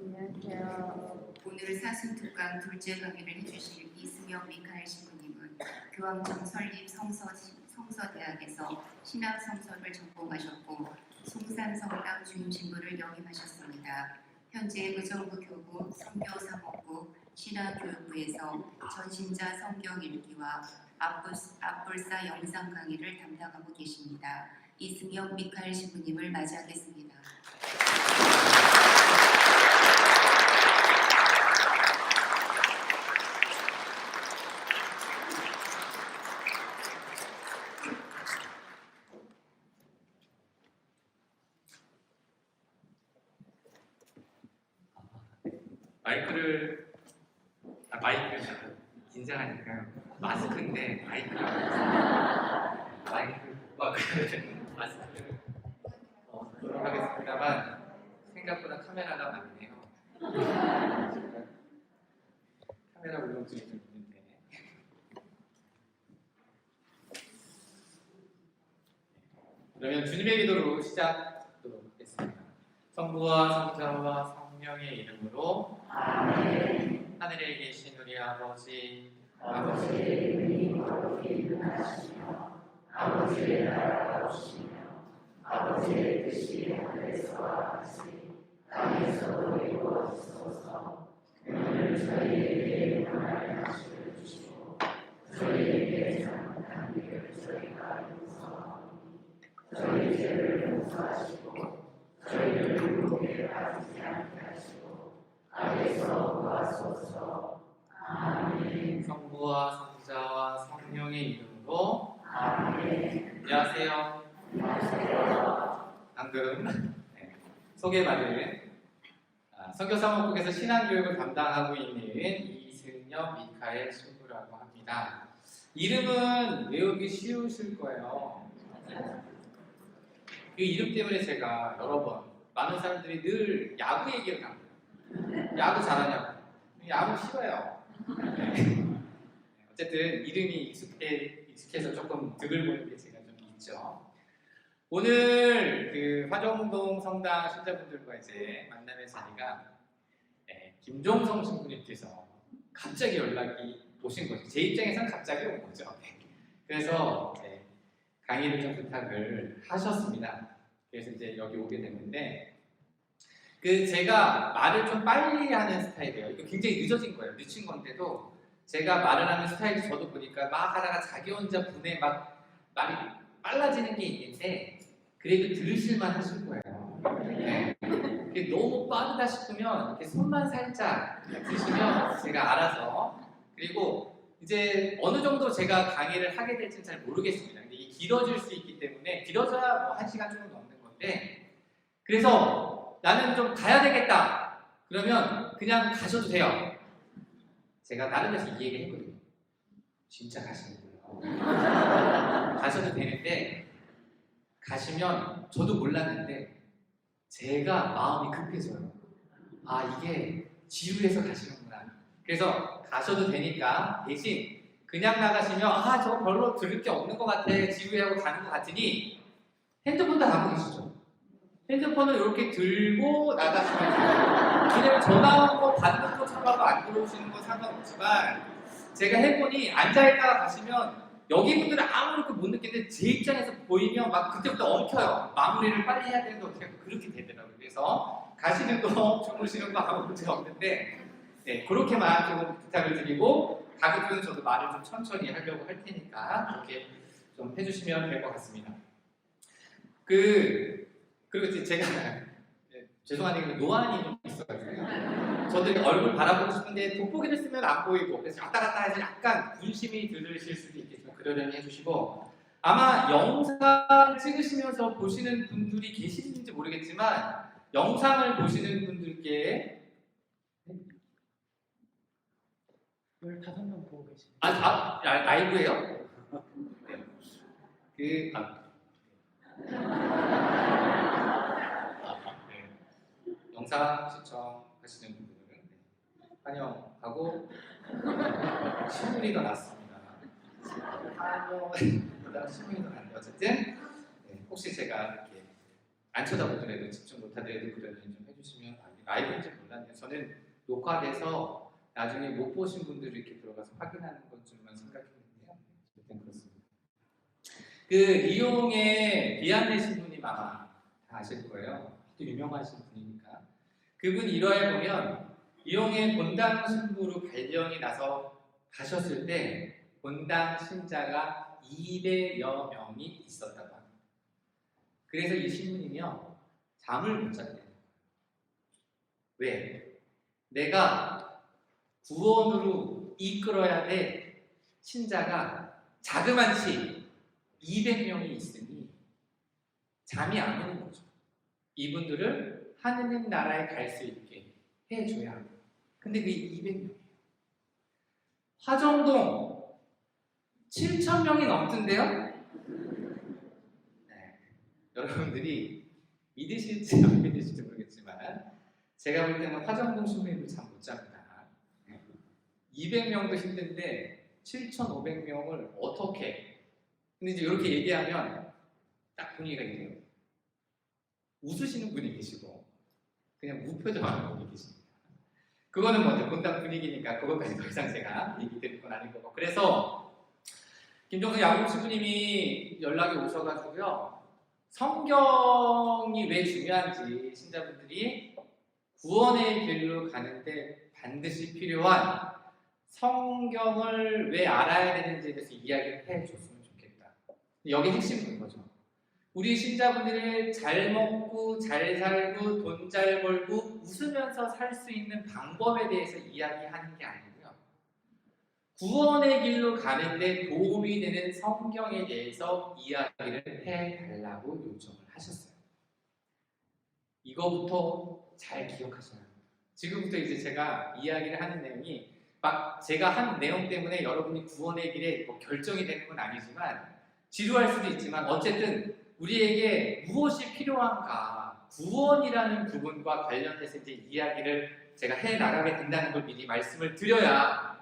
안녕하세요. 오늘 사순특강 둘째 강의를 해주실 이승엽 미카엘 신부님은 교황청 설립 성서대학에서 신학성서를 전공하셨고 송산성당 주임 신부를 역임하셨습니다. 현재 의정부 교구 선교사목부 신학교육부에서 전신자 성경 읽기와 앞불사 영상 강의를 담당하고 계십니다. 이승엽 미카엘 신부님을 맞이하겠습니다. 마이크 긴장하니까 마스크인데 마스크를 하도록 하겠습니다만 생각보다 카메라가 많네요. 카메라 울렁증이 좀 있는데 그러면 주님의 기도로 시작하도록 하겠습니다. 성부와 성자와 성령의 이름으로 아멘. 하늘에 계신 우리 아버지의 이름이 거룩히 일어나시며 아버지의 나라가 오시며 아버지의 뜻이 하늘에서와 같이 땅에서도 이루어지소서. 오늘 저희에게 일어날 것을 주시고 저희에게 잘못한 일을 저희가 용서하오니 저희 죄를 용서하시고 저희를 유혹에 빠지지 않게 하시고 악에서 구하소서. 아멘. 성부와 성자와 성령의 이름으로 아멘. 안녕하세요. 방금 소개받은 선교사목국에서 신앙교육을 담당하고 있는 이승엽 미카엘 신부라고 합니다. 이름은 외우기 쉬우실 거예요. 이 이름 때문에 제가 여러 번 많은 사람들이 늘 야구 얘기를 합니다. 야구 잘하냐고. 야구 싫어요. 어쨌든 이름이 익숙해서 조금 득을 보는 게 제가 좀 있죠. 오늘 그 화정동 성당 신자분들과 이제 만남의 자리가 김종성 신부님께서 갑자기 연락이 오신 거죠. 제 입장에서는 갑자기 온 거죠. 그래서 강의를 좀 부탁을 하셨습니다. 그래서 이제 여기 오게 됐는데 제가 말을 좀 빨리 하는 스타일이에요. 이거 굉장히 늦어진 거예요. 늦춘 건데도 제가 말을 하는 스타일이 저도 보니까 막 하다가 자기 혼자 분에 막 말이 빨라지는 게 있는데 그래도 들으실만 하실 거예요. 네. 너무 빠르다 싶으면 이렇게 손만 살짝 드시면 제가 알아서 그리고 이제 어느 정도 제가 강의를 하게 될지는 잘 모르겠습니다. 근데 이게 길어질 수 있기 때문에 길어져야 뭐 1시간 정도 넘는 건데 그래서 나는 좀 가야 되겠다. 그러면 그냥 가셔도 돼요. 제가 다른 데서 이 얘기를 했거든요. 진짜 가시는 거예요. 가셔도 되는데 가시면 저도 몰랐는데 제가 마음이 급해져요. 아 이게 지루해서 가시는구나. 그래서 가셔도 되니까 대신 그냥 나가시면 아 저 별로 들을 게 없는 것 같아 지루해하고 가는 것 같으니 핸드폰 다 갖고 계시죠. 핸드폰을 이렇게 들고 나가시면 돼요. 왜냐면 전화 온 거 받는 거 참아도 안 들어오시는 건 상관없지만 제가 해보니 앉아있다가 가시면 여기 분들은 아무렇게 못 느끼는데 제 입장에서 보이면 막 그때부터 엉켜요. 마무리를 빨리 해야 되는데 어떻게 그렇게 되더라고요. 그래서 가시는 거 주무시는 거 아무 문제 없는데 그렇게만 조금 부탁을 드리고 가급적이면 저도 말을 좀 천천히 하려고 할 테니까 그렇게 좀 해주시면 될 것 같습니다. 그리고 제가 죄송한데 노안이 좀 있어가지고 저도 얼굴 바라보고 싶은데 돋보기를 쓰면 안 보이고 그래서 왔다 갔다 해서 약간 분심이 들으실 수도 있겠지만 그러려니 해주시고 아마 영상 찍으시면서 보시는 분들이 계시는지 모르겠지만 영상을 보시는 분들께 15명 보고 계십니다. 라이브예요? 영상 시청하시는 분들은 환영하고 신문이 더 낫습니다. 환영보다 신문이 더 낫는데 어쨌든 혹시 제가 이렇게 안 쳐다보더라도 집중 못하더라도 그러면 좀 해주시면 라이브인지 몰랐는데 저는 녹화돼서 나중에 못 보신 분들이 이렇게 들어가서 확인하는 것줄만 생각했는데요. 일단 그렇습니다. 그 리옹에 비안 내신 분이 아마 다 아실 거예요. 또 유명하신 분이니까. 그분 일화에 보면 리옹의 본당 신부로 발령이 나서 가셨을 때 본당 신자가 200여 명이 있었다고 합니다. 그래서 이 신부님이요 잠을 못 잤대요. 왜? 내가 구원으로 이끌어야 될 신자가 자그만치 200명이 있으니 잠이 안 오는 거죠. 이분들을 하느님 나라에 갈 수 있게 해줘야 합니다. 근데 그게 200명이에요. 화정동 7,000명이 넘던데요? 네. 여러분들이 믿으실지 안 믿으실지 모르겠지만 제가 볼 때는 화정동 신부님도 잠 못 잡니다. 200명도 힘든데 7,500명을 어떻게? 근데 이제 이렇게 얘기하면 딱 분위기가 이래요. 웃으시는 분이 계시고 그냥 무표정하는 분이 계십니다. 그거는 먼저 본당 분위기니까 그것까지 더 이상 제가 얘기 드릴 건 아닌 거고. 그래서 김종석 양국 신부님이 연락이 오셔가지고요. 성경이 왜 중요한지 신자분들이 구원의 길로 가는데 반드시 필요한 성경을 왜 알아야 되는지에 대해서 이야기를 해줬으면 좋겠다. 여기 핵심은 이거죠. 우리 신자분들이 잘 먹고 잘 살고 돈 잘 벌고 웃으면서 살 수 있는 방법에 대해서 이야기하는 게 아니고요. 구원의 길로 가는데 도움이 되는 성경에 대해서 이야기를 해달라고 요청을 하셨어요. 이거부터 잘 기억하셔야 합니다. 지금부터 이제 제가 이야기를 하는 내용이 막 제가 한 내용 때문에 여러분이 구원의 길에 뭐 결정이 되는 건 아니지만 지루할 수도 있지만 어쨌든 우리에게 무엇이 필요한가 구원이라는 부분과 관련해서 이제 이야기를 제가 해나가게 된다는 걸 미리 말씀을 드려야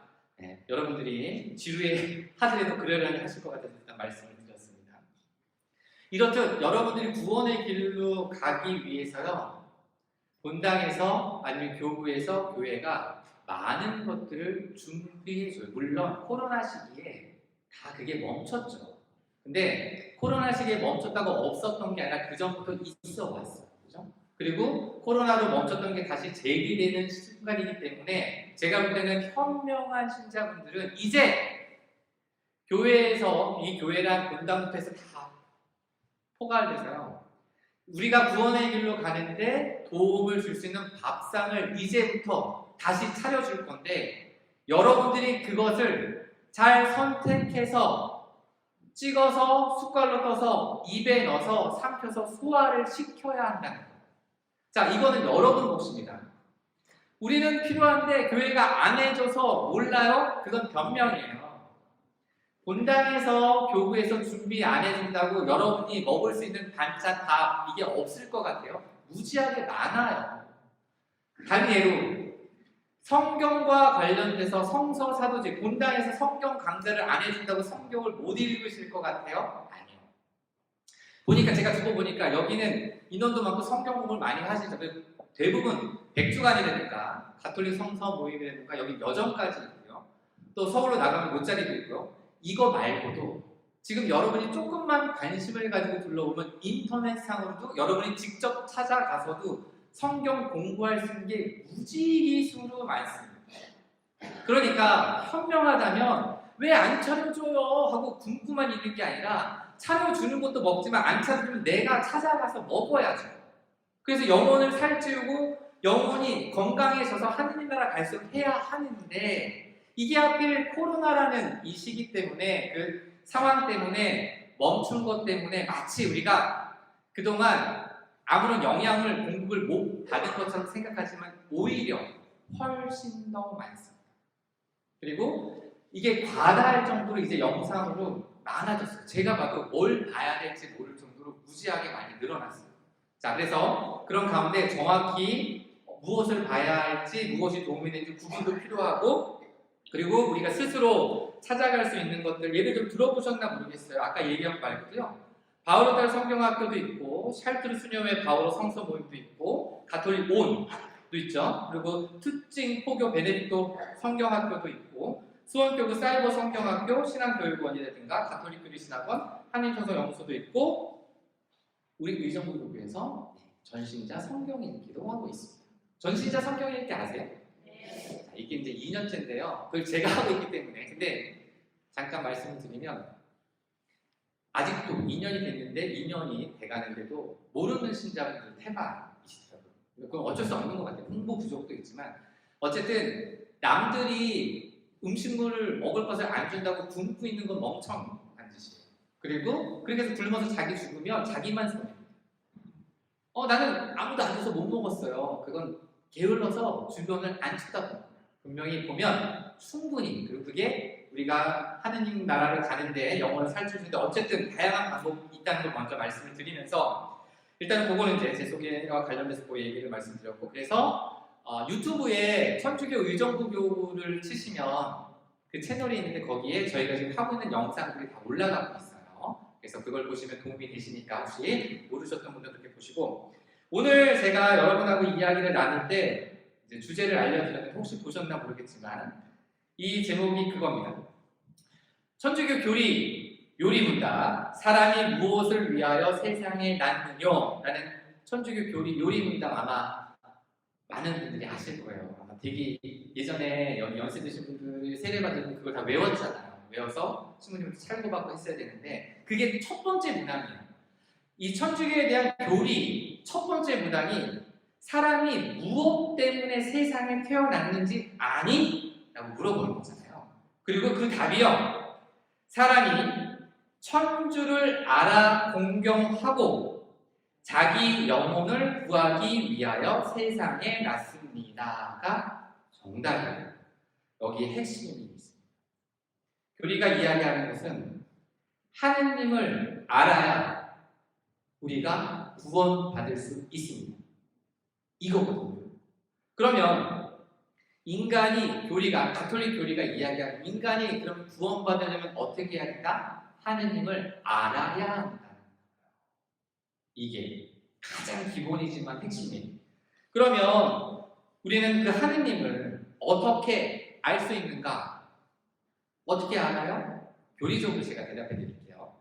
여러분들이 지루해 하더라도 그러려니 하실 것 같아서 일단 말씀을 드렸습니다. 이렇듯 여러분들이 구원의 길로 가기 위해서요 본당에서 아니면 교구에서 교회가 많은 것들을 준비해줘요. 물론 코로나 시기에 다 그게 멈췄죠. 근데 코로나 시기에 멈췄다고 없었던 게 아니라 그 전부터 있어 왔어요. 그죠? 그리고 코로나로 멈췄던 게 다시 재기되는 순간이기 때문에 제가 볼 때는 현명한 신자분들은 이제 교회에서 이 교회란 본당부터 해서 다 포괄돼서요. 우리가 구원의 길로 가는데 도움을 줄 수 있는 밥상을 이제부터 다시 차려줄 건데 여러분들이 그것을 잘 선택해서 찍어서 숟갈로 떠서 입에 넣어서 삼켜서 소화를 시켜야 한다는 거예요. 자, 이거는 여러분 몫입니다. 우리는 필요한데 교회가 안 해줘서 몰라요? 그건 변명이에요. 본당에서 교구에서 준비 안 해준다고 여러분이 먹을 수 있는 반찬 밥 이게 없을 것 같아요? 무지하게 많아요. 다른 예로 성경과 관련돼서 성서 사도직 본당에서 성경 강좌를 안 해준다고 성경을 못 읽으실 것 같아요? 아니요. 보니까 제가 두고 보니까 여기는 인원도 많고 성경 공부를 많이 하시죠. 대부분 백주간이라든가 가톨릭 성서 모임이라든가 여기 여정까지 있고요. 또 서울로 나가면 모짜리도 있고요. 이거 말고도 지금 여러분이 조금만 관심을 가지고 둘러보면 인터넷상으로도 여러분이 직접 찾아가서도 성경 공부할 수 있는 게 무지기수로 많습니다. 그러니까 현명하다면 왜 안 차려줘요? 하고 궁금만 있는 게 아니라 차려주는 것도 먹지만 안 차려주면 내가 찾아가서 먹어야죠. 그래서 영혼을 살찌우고 영혼이 건강해져서 하느님 나라 갈수록 해야 하는데 이게 하필 코로나라는 이 시기 때문에 그 상황 때문에 멈춘 것 때문에 마치 우리가 그동안 아무런 영향을 공급을 못 받은 것처럼 생각하지만 오히려 훨씬 더 많습니다. 그리고 이게 과다할 정도로 이제 영상으로 많아졌어요. 제가 봐도 뭘 봐야 될지 모를 정도로 무지하게 많이 늘어났어요. 자, 그래서 그런 가운데 정확히 무엇을 봐야 할지 무엇이 도움이 되는지 구분도 필요하고 그리고 우리가 스스로 찾아갈 수 있는 것들 예를 좀 들어보셨나 모르겠어요. 아까 얘기한 거 말고요. 바오로달 성경학교도 있고 샬트르 수녀회 바오로 성서 모임도 있고 가톨릭 온 있죠. 그리고 특징 포교 베네딕토 성경학교도 있고 수원교구 사이버 성경학교 신앙교육원이라든가 가톨릭교리 신학원 한인천서연구소도 있고 우리 의정부교구에서 전신자 성경 읽기도 하고 있습니다. 전신자 성경 읽기 아세요? 네. 자, 이게 이제 2년째인데요. 그걸 제가 하고 있기 때문에 근데 잠깐 말씀을 드리면 아직도 2년이 됐는데 2년이 돼가는데도 모르는 신자분들 태반이시더라고요. 그건 어쩔 수 없는 것 같아요. 홍보 부족도 있지만 어쨌든 남들이 음식물을 먹을 것을 안 준다고 굶고 있는 건 멍청한 짓이에요. 그리고 그렇게 해서 굶어서 자기 죽으면 자기만 손해입니다. 나는 아무도 안 줘서 못 먹었어요. 그건 게을러서 주변을 안 쳐다봅니다. 분명히 보면 충분히 그리고 그게 우리가 하느님 나라를 가는데 영혼을 살려주는데 어쨌든 다양한 방법이 있다는 걸 먼저 말씀을 드리면서 일단 그거는 이제 제 소개와 관련돼서 그 얘기를 말씀드렸고 그래서 유튜브에 천주교 의정부교를 치시면 그 채널이 있는데 거기에 저희가 지금 하고 있는 영상들이 다 올라가고 있어요. 그래서 그걸 보시면 도움이 되시니까 혹시 모르셨던 분들 그렇게 보시고 오늘 제가 여러분하고 이야기를 나눌 때 이제 주제를 알려드렸는데 혹시 보셨나 모르겠지만 이 제목이 그겁니다. 천주교 교리 요리문답 사람이 무엇을 위하여 세상에 낳느뇨? 라는 천주교 교리 요리문답 아마 많은 분들이 아실 거예요. 아마 되게 예전에 연세 드신 분들이 세례받으면 그걸 다 외웠잖아요. 외워서 신부님한테 찰고받고 했어야 되는데 그게 첫 번째 문항이에요. 이 천주교에 대한 교리 첫 번째 문항이 사람이 무엇 때문에 세상에 태어났는지 아니? 라고 물어보는 거잖아요. 그리고 그 답이요. 사람이 천주를 알아 공경하고 자기 영혼을 구하기 위하여 세상에 났습니다가 정답이에요. 여기에 핵심이 있습니다. 교리가 이야기하는 것은 하느님을 알아야 우리가 구원받을 수 있습니다. 이거거든요. 그러면 인간이 교리가 가톨릭 교리가 이야기하는 인간이 그럼 구원받으려면 어떻게 해야 된다? 하느님을 알아야 한다. 이게 가장 기본이지만 핵심이에요. 그러면 우리는 그 하느님을 어떻게 알 수 있는가? 어떻게 알아요? 교리적으로 제가 대답해 드릴게요.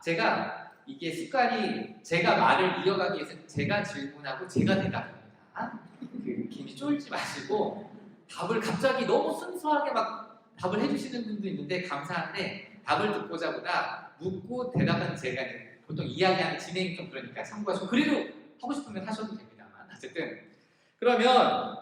제가 이게 습관이 제가 말을 이어가기 위해서 제가 질문하고 제가 대답합니다. 괜히 쫄지 마시고 답을 갑자기 너무 순수하게 막 답을 해주시는 분도 있는데 감사한데 답을 듣고자 보다 묻고 대답하는 제가 보통 이야기하는 진행이 좀 그러니까 참고하시고 그래도 하고 싶으면 하셔도 됩니다. 어쨌든 그러면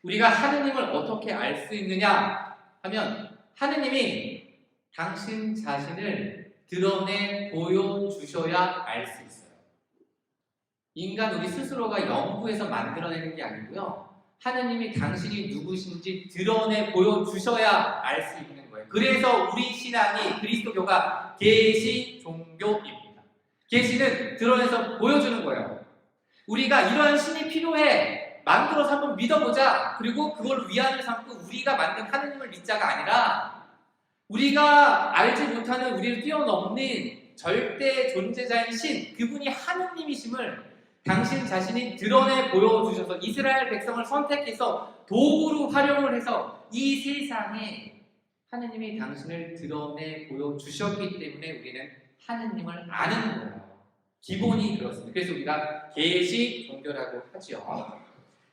우리가 하느님을 어떻게 알 수 있느냐 하면 하느님이 당신 자신을 드러내 보여주셔야 알 수 있어요. 인간 우리 스스로가 연구해서 만들어내는 게 아니고요. 하느님이 당신이 누구신지 드러내 보여주셔야 알 수 있는 거예요. 그래서 우리 신앙이 그리스도교가 계시 종교입니다. 계시는 드러내서 보여주는 거예요. 우리가 이러한 신이 필요해 만들어서 한번 믿어보자. 그리고 그걸 위안을 삼고 우리가 만든 하느님을 믿자가 아니라 우리가 알지 못하는 우리를 뛰어넘는 절대 존재자인 신 그분이 하느님이심을 당신 자신이 드러내 보여주셔서 이스라엘 백성을 선택해서 도구로 활용을 해서 이 세상에 하느님이 당신을 드러내 보여주셨기 때문에 우리는 하느님을 아는 거예요. 기본이 그렇습니다. 그래서 우리가 계시 종교라고 하죠.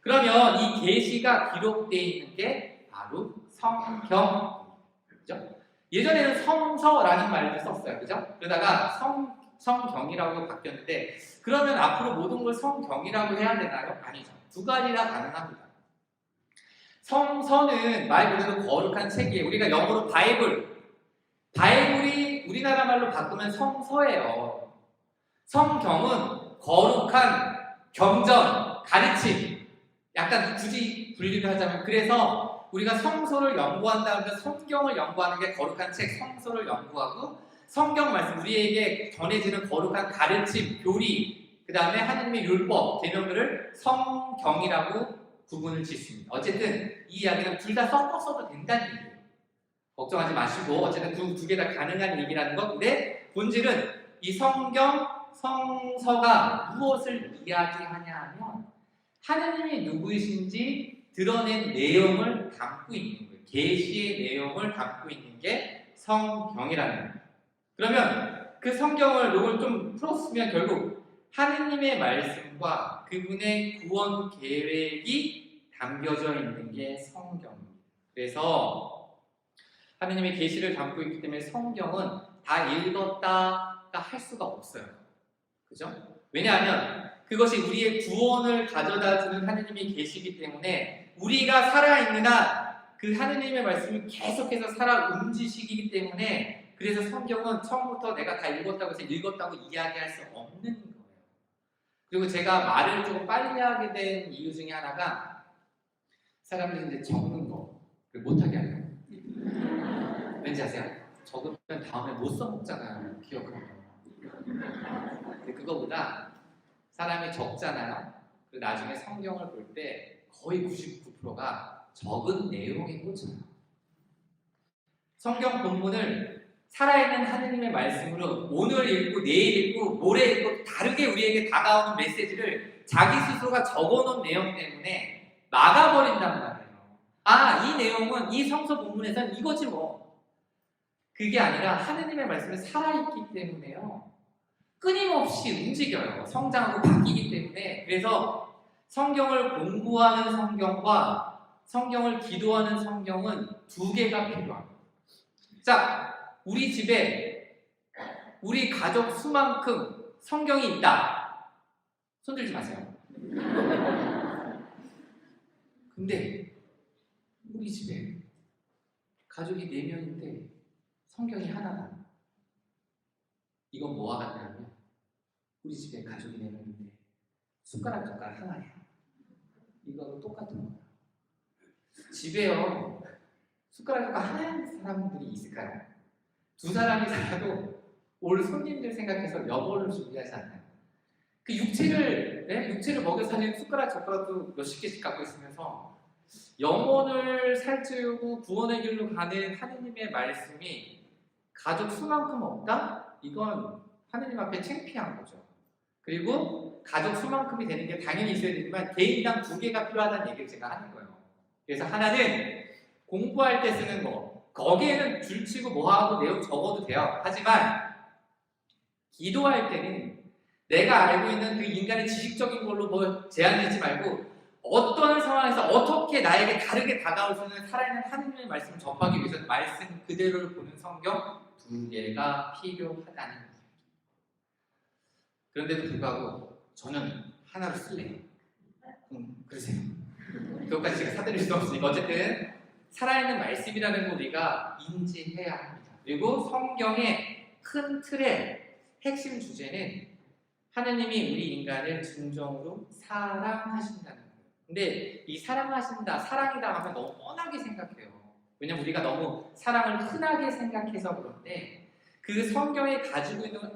그러면 이 계시가 기록되어 있는 게 바로 성경, 그렇죠? 예전에는 성서라는 말도 썼어요, 그죠? 그러다가 성경이라고 바뀌었는데 그러면 앞으로 모든 걸 성경이라고 해야 되나요? 아니죠. 두 가지나 가능합니다. 성서는 말 그대로 거룩한 책이에요. 우리가 영어로 바이블이 우리나라 말로 바꾸면 성서예요. 성경은 거룩한 경전, 가르침, 약간 굳이 분리를 하자면 그래서 우리가 성서를 연구한다면 성경을 연구하는 게 거룩한 책, 성서를 연구하고 성경 말씀, 우리에게 전해지는 거룩한 가르침, 교리, 그 다음에 하느님의 율법, 계명들을 성경이라고 구분을 짓습니다. 어쨌든 이 이야기는 둘 다 섞어서도 된다는 얘기예요. 걱정하지 마시고 어쨌든 두 개 다 가능한 얘기라는 것. 근데 본질은 이 성경, 성서가 무엇을 이야기하냐 하면 하느님이 누구이신지 드러낸 내용을 담고 있는 거예요. 계시의 내용을 담고 있는 게 성경이라는 거예요. 그러면 그 성경을 요걸 좀 풀었으면 결국 하느님의 말씀과 그분의 구원 계획이 담겨져 있는 게 성경입니다. 그래서 하느님의 계시를 담고 있기 때문에 성경은 다 읽었다가 할 수가 없어요. 그죠? 왜냐하면 그것이 우리의 구원을 가져다 주는 하느님의 계시이기 때문에 우리가 살아있는 한 그 하느님의 말씀이 계속해서 살아 움직이기 때문에 그래서 성경은 처음부터 내가 다 읽었다고 해서 읽었다고 이야기할 수 없는 거예요. 그리고 제가 말을 조금 빨리 하게 된 이유 중에 하나가 사람들이 이제 적는 거 못하게 하려고. 왠지 아세요? 적으면 다음에 못 써먹잖아요. 기억하면. 근데 그거보다 사람이 적잖아요. 그 나중에 성경을 볼 때 거의 99%가 적은 내용에 꽂혀요. 성경 본문을 살아있는 하느님의 말씀으로 오늘 읽고 내일 읽고 모레 읽고 다르게 우리에게 다가오는 메시지를 자기 스스로가 적어놓은 내용 때문에 막아버린단 말이에요. 아, 이 내용은 이 성서 본문에서는 이거지 뭐. 그게 아니라 하느님의 말씀이 살아있기 때문에요. 끊임없이 움직여요. 성장하고 바뀌기 때문에. 그래서 성경을 공부하는 성경과 성경을 기도하는 성경은 두 개가 필요합니다. 자, 우리 집에 우리 가족 수만큼 성경이 있다. 손들지 마세요. 근데 우리 집에 가족이 4명인데 성경이 하나다. 이건 뭐와 같냐면 우리 집에 가족이 4명인데 숟가락 젓가락 하나예요. 이거하고 똑같은 거예요. 집에요. 숟가락 젓가락 하나인 사람들이 있을까요? 2사람이 살아도 올 손님들 생각해서 여벌을 준비하지 않나요? 그 육체를 먹여 살리는 숟가락 젓가락도 몇십 개씩 갖고 있으면서 영혼을 살찌우고 구원의 길로 가는 하느님의 말씀이 가족 수만큼 없다? 이건 하느님 앞에 창피한 거죠. 그리고 가족 수만큼이 되는 게 당연히 있어야 되지만 개인당 2개가 필요하다는 얘기를 제가 하는 거예요. 그래서 하나는 공부할 때 쓰는 거, 거기에는 줄치고 뭐하고 내용 적어도 돼요. 하지만 기도할 때는 내가 알고 있는 그 인간의 지식적인 걸로 뭐 제한되지 말고 어떤 상황에서 어떻게 나에게 다르게 다가올 수 있는 살아있는 하느님의 말씀을 접하기 위해서는 말씀 그대로를 보는 성경 2개가 필요하다는 거예요. 그런데도 불구하고 저는 하나를 쓸래요. 그러세요. 그것까지 제가 사드릴 수 없으니까 어쨌든 살아있는 말씀이라는 걸 우리가 인지해야 합니다. 그리고 성경의 큰 틀의 핵심 주제는 하느님이 우리 인간을 진정으로 사랑하신다는 거예요. 근데 이 사랑하신다, 사랑이다 하면 너무 뻔하게 생각해요. 왜냐면 우리가 너무 사랑을 흔하게 생각해서 그런데 그 성경에 가지고 있는 걸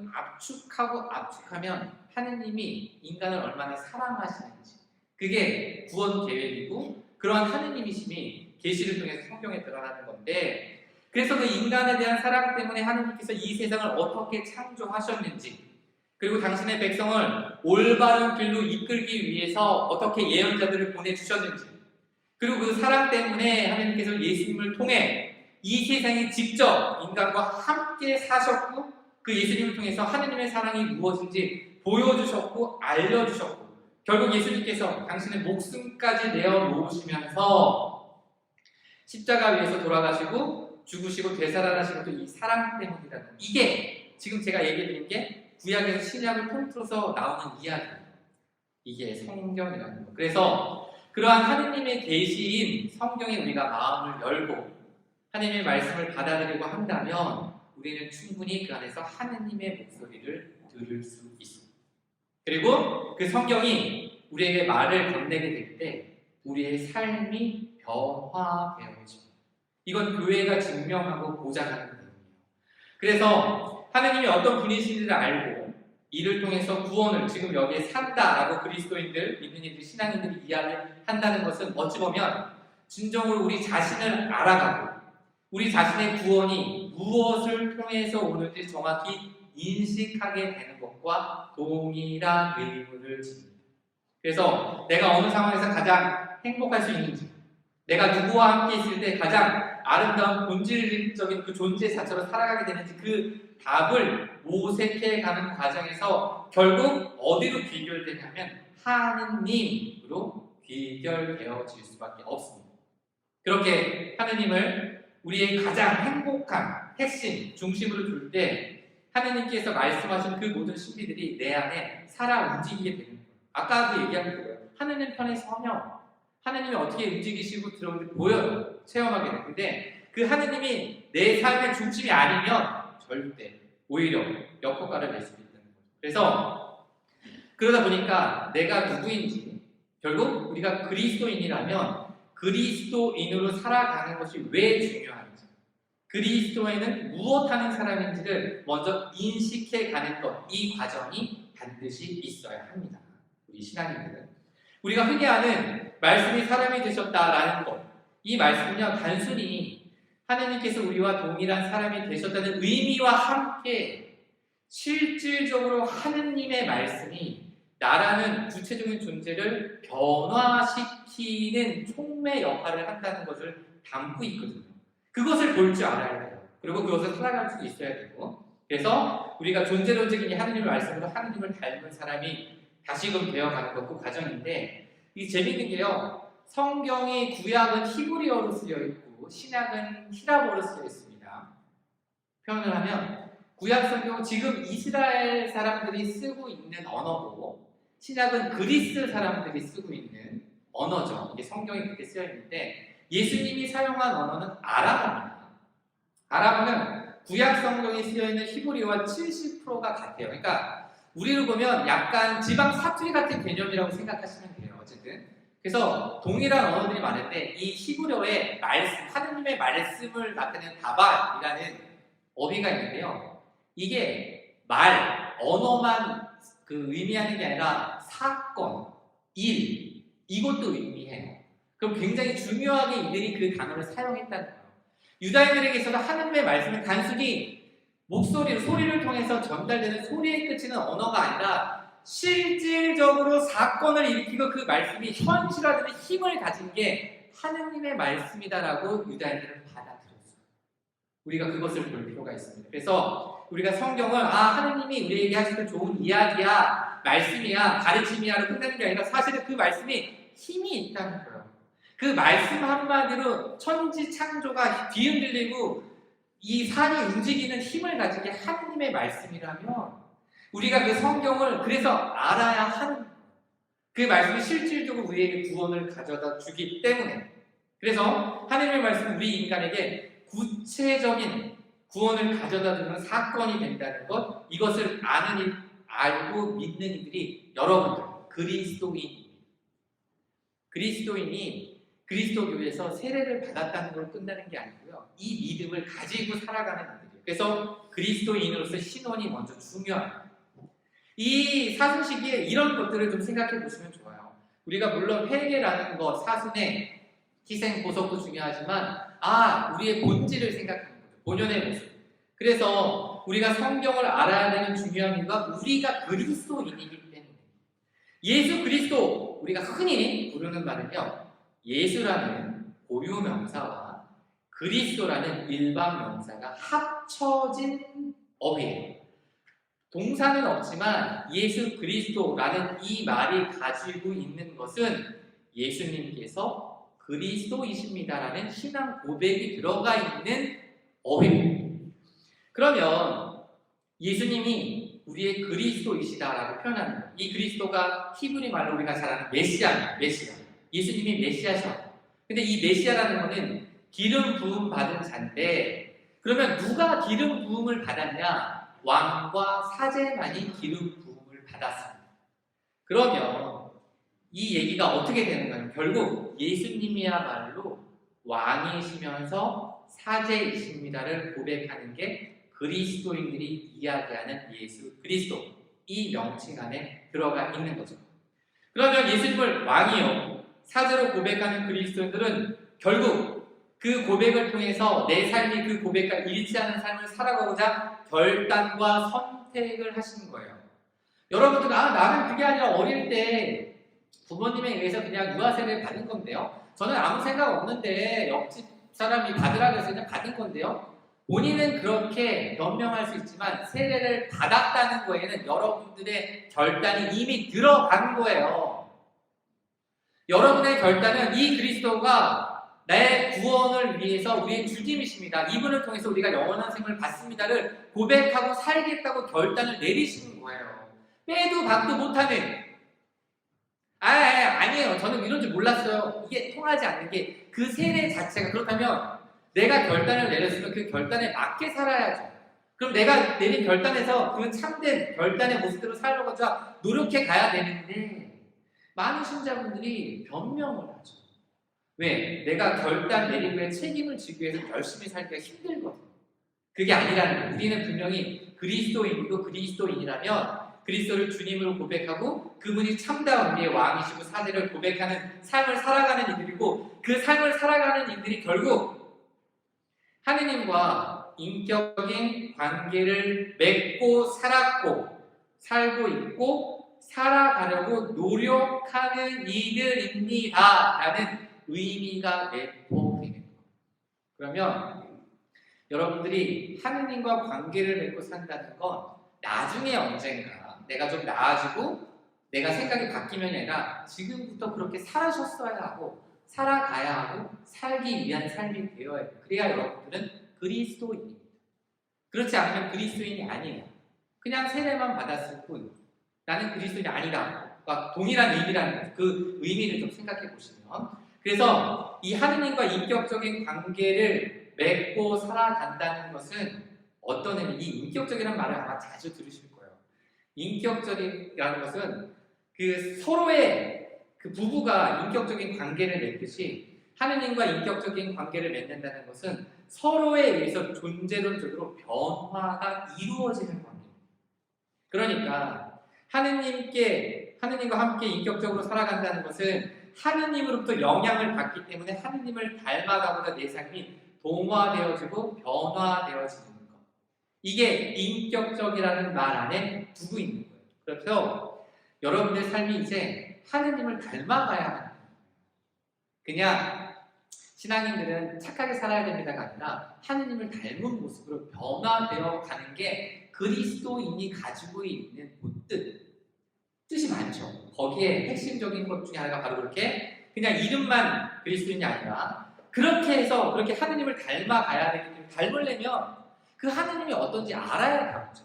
압축하면 하느님이 인간을 얼마나 사랑하시는지 그게 구원 계획이고 그러한 하느님이심이 계시를 통해서 성경에 드러나는 건데 그래서 그 인간에 대한 사랑 때문에 하느님께서 이 세상을 어떻게 창조하셨는지 그리고 당신의 백성을 올바른 길로 이끌기 위해서 어떻게 예언자들을 보내주셨는지 그리고 그 사랑 때문에 하느님께서 예수님을 통해 이 세상에 직접 인간과 함께 사셨고 그 예수님을 통해서 하느님의 사랑이 무엇인지 보여주셨고 알려주셨고 결국 예수님께서 당신의 목숨까지 내어놓으시면서 십자가 위에서 돌아가시고 죽으시고 되살아나신 것도 이 사랑 때문이라는 이게 지금 제가 얘기해드린 게 구약에서 신약을 통틀어서 나오는 이야기예요. 이게 성경이라는 거. 그래서 그러한 하느님의 계시인 성경에 우리가 마음을 열고 하느님의 말씀을 받아들이고 한다면 우리는 충분히 그 안에서 하느님의 목소리를 들을 수 있습니다. 그리고 그 성경이 우리에게 말을 건네게 될 때 우리의 삶이 변화되어집니다. 이건 교회가 증명하고 보장하는 내용이에요. 그래서 하느님이 어떤 분이신지를 알고 이를 통해서 구원을 지금 여기에 산다라고 그리스도인들, 믿는 이들, 신앙인들이 이야기한다는 것은 어찌 보면 진정으로 우리 자신을 알아가고 우리 자신의 구원이 무엇을 통해서 오는지 정확히 인식하게 되는 것과 동일한 의무를 집니다. 그래서 내가 어느 상황에서 가장 행복할 수 있는지, 내가 누구와 함께 있을 때 가장 아름다운 본질적인 그 존재 자체로 살아가게 되는지 그 답을 모색해가는 과정에서 결국 어디로 귀결되냐면 하느님으로 귀결되어질 수밖에 없습니다. 그렇게 하느님을 우리의 가장 행복한 핵심, 중심으로 둘 때 하느님께서 말씀하신 그 모든 신비들이 내 안에 살아 움직이게 되는 거예요. 아까도 얘기한 거예요. 하느님 편에 서면 하느님이 어떻게 움직이시고 들어오는지 보여요. 체험하게 되는데 그 하느님이 내 삶의 중심이 아니면 절대 오히려 역효과를 낼 수도 있다는 거죠. 그래서 그러다 보니까 내가 누구인지 결국 우리가 그리스도인이라면 그리스도인으로 살아가는 것이 왜 중요한지, 그리스도인은 무엇 하는 사람인지를 먼저 인식해가는 것, 이 과정이 반드시 있어야 합니다. 우리 신앙인들은 우리가 흔히 아는 말씀이 사람이 되셨다라는 것, 이 말씀은요 단순히 하나님께서 우리와 동일한 사람이 되셨다는 의미와 함께 실질적으로 하느님의 말씀이 나라는 구체적인 존재를 변화시키는 촉매 역할을 한다는 것을 담고 있거든요. 그것을 볼 줄 알아야 돼요. 그리고 그것을 살아갈 수 있어야 되고, 그래서 우리가 존재론적인 하느님의 말씀으로 하느님을 닮은 사람이 다시금 되어가는 것, 그 과정인데, 이 재밌는 게요, 성경이 구약은 히브리어로 쓰여 있고 신약은 히라보로 쓰여 있습니다. 표현을 하면 구약 성경은 지금 이스라엘 사람들이 쓰고 있는 언어고 신약은 그리스 사람들이 쓰고 있는 언어죠. 이게 성경이 그렇게 쓰여 있는데 예수님이 사용한 언어는 아람어입니다. 아람어는 구약 성경에 쓰여 있는 히브리어와 70%가 같아요. 그러니까 우리를 보면 약간 지방 사투리 같은 개념이라고 생각하시면 돼요. 어쨌든 그래서 동일한 언어들이 많은데 이 히브리어의 말씀, 하느님의 말씀을 나타내는 다발이라는 어휘가 있는데요. 이게 말, 언어만 그 의미하는 게 아니라 사건, 일, 이것도 의미해요. 그럼 굉장히 중요하게 이들이 그 단어를 사용했다는 거예요. 유다인들에게서도 하느님의 말씀은 단순히 목소리로, 소리를 통해서 전달되는 소리에 그치는 언어가 아니라 실질적으로 사건을 일으키고 그 말씀이 현실화되는 힘을 가진 게 하느님의 말씀이다라고 유다인들은 받아들였어요. 우리가 그것을 볼 필요가 있습니다. 그래서 우리가 성경을 하느님이 우리에게 하시는 좋은 이야기야, 말씀이야, 가르침이야로 끝내는 게 아니라 사실은 그 말씀이 힘이 있다는 거예요. 그 말씀 한마디로 천지 창조가 뒤흔들리고 이 산이 움직이는 힘을 가진 게 하느님의 말씀이라면 우리가 그 성경을 그래서 알아야 하는 거예요. 그 말씀이 실질적으로 우리에게 구원을 가져다 주기 때문에, 그래서 하느님의 말씀은 우리 인간에게 구체적인 구원을 가져다 주는 사건이 된다는 것, 이것을 알고 믿는 이들이 여러분들 그리스도인이 그리스도 교회에서 세례를 받았다는 걸 끝나는 게 아니고요. 이 믿음을 가지고 살아가는 이들이에요. 그래서 그리스도인으로서 신원이 먼저 중요합니다. 이 사순 시기에 이런 것들을 좀 생각해 보시면 좋아요. 우리가 물론 회개라는 것, 사순의 희생, 보석도 중요하지만 우리의 본질을 생각하는 거죠. 본연의 모습. 그래서 우리가 성경을 알아야 되는 중요한 이유가 우리가 그리스도인이기 때문에, 예수 그리스도, 우리가 흔히 부르는 말은요, 예수라는 고유 명사와 그리스도라는 일반 명사가 합쳐진 어휘예요. 동사는 없지만 예수 그리스도라는 이 말이 가지고 있는 것은 예수님께서 그리스도이십니다라는 신앙 고백이 들어가 있는 어휘입니다. 그러면 예수님이 우리의 그리스도이시다라고 표현하는 거예요. 이 그리스도가 히브리 말로 우리가 잘 아는 메시아입니다. 메시아. 예수님이 메시아셔. 근데 이 메시아라는 것은 기름 부음 받은 자인데, 그러면 누가 기름 부음을 받았냐? 왕과 사제만이 기름 부음을 받았습니다. 그러면 이 얘기가 어떻게 되는가요? 결국 예수님이야말로 왕이시면서 사제이십니다를 고백하는 게 그리스도인들이 이야기하는 예수 그리스도, 이 명칭 안에 들어가 있는 거죠. 그러면 예수님을 왕이요, 사제로 고백하는 그리스도인들은 결국 그 고백을 통해서 내 삶이 그 고백과 일치하는 삶을 살아가고자 결단과 선택을 하시는 거예요. 여러분들, 나는 그게 아니라 어릴 때 부모님에 의해서 그냥 유아세를 받은 건데요. 저는 아무 생각 없는데 옆집 사람이 받으라고 해서 그냥 받은 건데요. 본인은 그렇게 변명할 수 있지만 세례를 받았다는 거에는 여러분들의 결단이 이미 들어간 거예요. 여러분의 결단은 이 그리스도가 내 구원을 위해서 우리의 주님이십니다. 이분을 통해서 우리가 영원한 생을 받습니다를 고백하고 살겠다고 결단을 내리시는 거예요. 빼도 박도 못하는. 아니에요. 저는 이런 줄 몰랐어요. 이게 통하지 않는 게 그 세례 자체가 그렇다면 내가 결단을 내렸으면 그 결단에 맞게 살아야죠. 그럼 내가 내린 결단에서 그 참된 결단의 모습대로 살려고 노력해 가야 되는데 많은 신자분들이 변명을 하죠. 왜? 내가 결단 내린 후에 책임을 지기 위해서 열심히 살기가 힘들거든요. 그게 아니라는 거예요. 우리는 분명히 그리스도인이고 그리스도인이라면 그리스도를 주님으로 고백하고 그분이 참다운 우리의 왕이시고 사제를 고백하는 삶을 살아가는 이들이고 그 삶을 살아가는 이들이 결국 하느님과 인격적인 관계를 맺고 살고 있고 살아가려고 노력하는 이들입니다. 라는 의미가 내포되는 거예요. 그러면 여러분들이 하느님과 관계를 맺고 산다는 건 나중에 언젠가 내가 좀 나아지고 내가 생각이 바뀌면 아니라 지금부터 그렇게 살아셨어야 하고 살아가야 하고 살기 위한 삶이 되어야 해요. 그래야 여러분들은 그리스도인입니다. 그렇지 않으면 그리스도인이 아니에요. 그냥 세례만 받았을 뿐 나는 그리스도인이 아니다. 동일한 의미라는 거죠. 그 의미를 좀 생각해 보시면 그래서 이 하느님과 인격적인 관계를 맺고 살아간다는 것은 어떤 의미, 이 인격적이라는 말을 아마 자주 들으실 거예요. 인격적이라는 것은 그 서로의 그 부부가 인격적인 관계를 맺듯이 하느님과 인격적인 관계를 맺는다는 것은 서로에 의해서 존재론적으로 변화가 이루어지는 관계입니다. 그러니까 하느님과 함께 인격적으로 살아간다는 것은 하느님으로부터 영향을 받기 때문에 하느님을 닮아가고자 내 삶이 동화되어지고 변화되어지는 것. 이게 인격적이라는 말 안에 두고 있는 거예요. 그래서 여러분의 삶이 이제 하느님을 닮아가야 하는 거예요. 그냥 신앙인들은 착하게 살아야 됩니다가 아니라 하느님을 닮은 모습으로 변화되어 가는 게 그리스도인이 가지고 있는 뜻이 많죠. 거기에 핵심적인 것 중에 하나가 바로 그렇게 그냥 이름만 그리스도인이 아니라 그렇게 해서 그렇게 하느님을 닮아가야 되기 때문에 닮으려면 그 하느님이 어떤지 알아야 닮죠.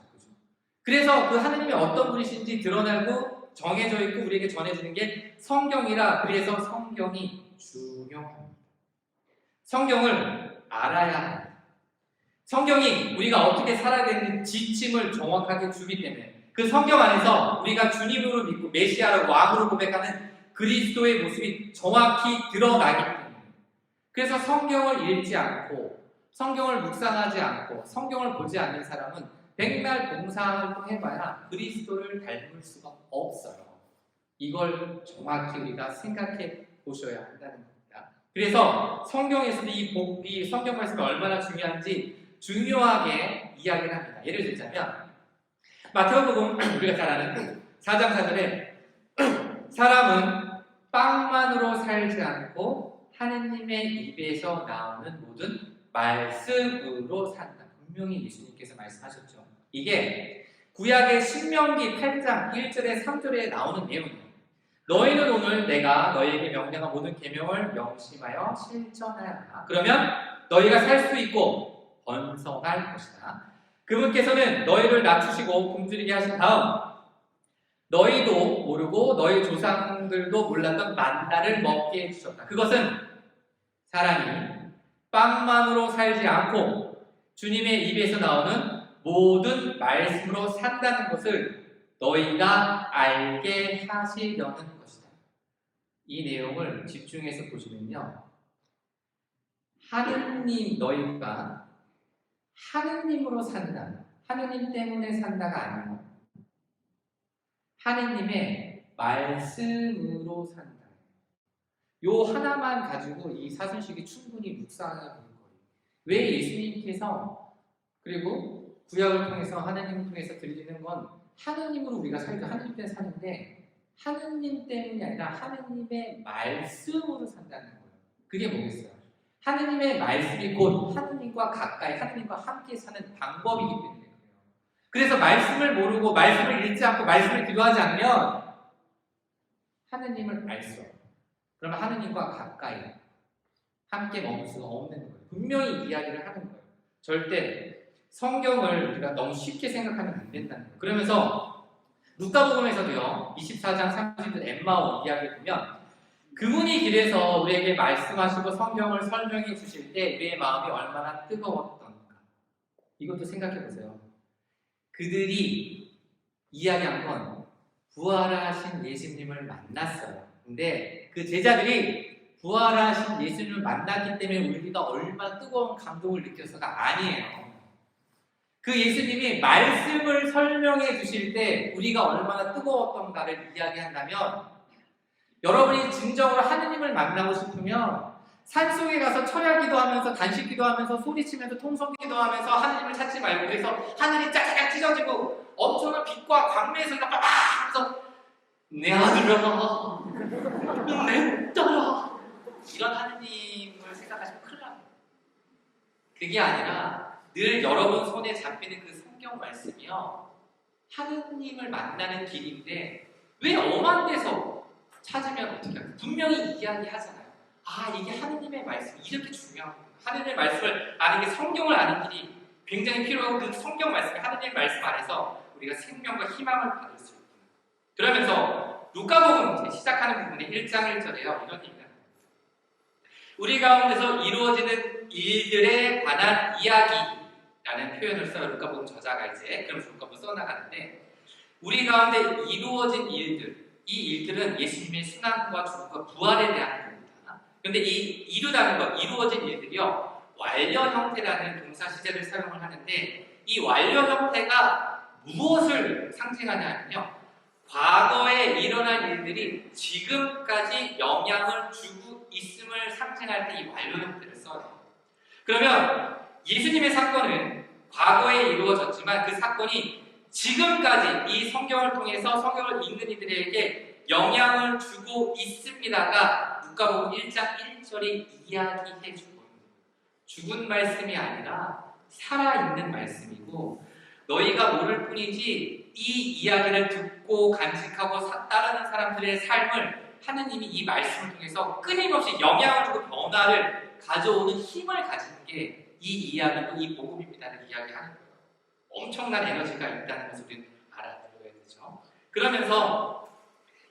그래서 그 하느님이 어떤 분이신지 드러나고 정해져 있고 우리에게 전해지는 게 성경이라 그래서 성경이 중요합니다. 성경을 알아야 합니다. 성경이 우리가 어떻게 살아야 되는지 지침을 정확하게 주기 때문에 그 성경 안에서 우리가 주님으로 믿고 메시아를 왕으로 고백하는 그리스도의 모습이 정확히 드러나기 때문에 그래서 성경을 읽지 않고 성경을 묵상하지 않고 성경을 보지 않는 사람은 백날 봉사활동 해봐야 그리스도를 닮을 수가 없어요. 이걸 정확히 우리가 생각해 보셔야 한다는 겁니다. 그래서 성경에서도 이 성경 말씀이 얼마나 중요한지 중요하게 이야기를 합니다. 예를 들자면 마태복음 우리가 잘 아는 4장 4절에 사람은 빵만으로 살지 않고 하느님의 입에서 나오는 모든 말씀으로 산다. 분명히 예수님께서 말씀하셨죠. 이게 구약의 신명기 8장 1절에 3절에 나오는 내용이에요. 너희는 오늘 내가 너희에게 명령한 모든 계명을 명심하여 실천하라. 그러면 너희가 살 수 있고 번성할 것이다. 그분께서는 너희를 낮추시고 굶주리게 하신 다음 너희도 모르고 너희 조상들도 몰랐던 만나를 먹게 해주셨다. 그것은 사람이 빵만으로 살지 않고 주님의 입에서 나오는 모든 말씀으로 산다는 것을 너희가 알게 하시려는 것이다. 이 내용을 집중해서 보시면요. 하느님 너희가 하느님으로 산다. 하느님 때문에 산다가 아니라 하느님의 말씀으로 산다. 요 하나만 가지고 이 사순식이 충분히 묵상하는 거예요. 왜 예수님께서 그리고 구약을 통해서 하나님을 통해서 드리는 건 하느님으로 우리가 살고 하느님 때문에 사는데 하느님 때문이 아니라 하느님의 말씀으로 산다는 거예요. 그게 뭐겠어요? 하느님의 말씀이 곧 하느님과 가까이, 하느님과 함께 사는 방법이기 때문에 그래요. 그래서 말씀을 모르고 말씀을 읽지 않고 말씀을 기도하지 않으면 하느님을 알 수 없어요. 그러면 하느님과 가까이 함께 머물 수가 없는 거예요. 분명히 이야기를 하는 거예요. 절대 성경을 우리가 너무 쉽게 생각하면 안 된다는 거예요. 그러면서 루카복음에서도요, 24장 30절 엠마오 이야기를 보면 그분이 길에서 우리에게 말씀하시고 성경을 설명해 주실 때 우리의 마음이 얼마나 뜨거웠던가. 이것도 생각해 보세요. 그들이 이야기한 건 부활하신 예수님을 만났어요. 근데 그 제자들이 부활하신 예수님을 만났기 때문에 우리가 얼마나 뜨거운 감동을 느껴서가 아니에요. 그 예수님이 말씀을 설명해 주실 때 우리가 얼마나 뜨거웠던가를 이야기한다면, 여러분이 진정으로 하느님을 만나고 싶으면 산속에 가서 철야 기도하면서 단식 기도하면서 소리치면서 통성 기도하면서 하느님을 찾지 말고, 그래서 하늘이 짜자작 찢어지고 엄청난 빛과 광명의 소리가 빠박 하면서 내 아들아, 내 딸아, 이런 하느님을 생각하시면 큰일 납니다. 그게 아니라 늘 여러분 손에 잡히는 그 성경 말씀이요, 하느님을 만나는 길인데 왜 엄한 데서 찾으면 어떻게 할까요? 분명히 이야기하잖아요. 아, 이게 하느님의 말씀, 이렇게 중요하구나. 하느님의 말씀을 아는 게, 성경을 아는 길이 굉장히 필요하고, 그 성경 말씀이 하느님의 말씀 안에서 우리가 생명과 희망을 받을 수 있구나. 그러면서 루카복음 시작하는 부분에 1장 1절에요 이런 얘기가 나옵니다. 우리 가운데서 이루어지는 일들에 관한 이야기라는 표현을 써요. 루카복음 저자가 이제 그럼 루카복음 써나가는데, 우리 가운데 이루어진 일들, 이 일들은 예수님의 순환과 죽음과 부활에 대한 겁니다. 그런데 이 이루다는 것, 이루어진 일들이요, 완료 형태라는 동사 시제를 사용을 하는데, 이 완료 형태가 무엇을 상징하냐면요, 과거에 일어난 일들이 지금까지 영향을 주고 있음을 상징할 때 이 완료 형태를 써요. 그러면 예수님의 사건은 과거에 이루어졌지만 그 사건이 지금까지 이 성경을 통해서 성경을 읽는 이들에게 영향을 주고 있습니다가 루카복음 1장 1절이 이야기해 주고 있는 거예요. 죽은 말씀이 아니라 살아있는 말씀이고, 너희가 모를 뿐이지 이 이야기를 듣고 간직하고 따르는 사람들의 삶을 하느님이 이 말씀을 통해서 끊임없이 영향을 주고 변화를 가져오는 힘을 가지는 게 이 이야기고 이 복음입니다를 이야기하는 거예요. 엄청난 에너지가 있다는 것을 우리는 알아들어야 되죠. 그러면서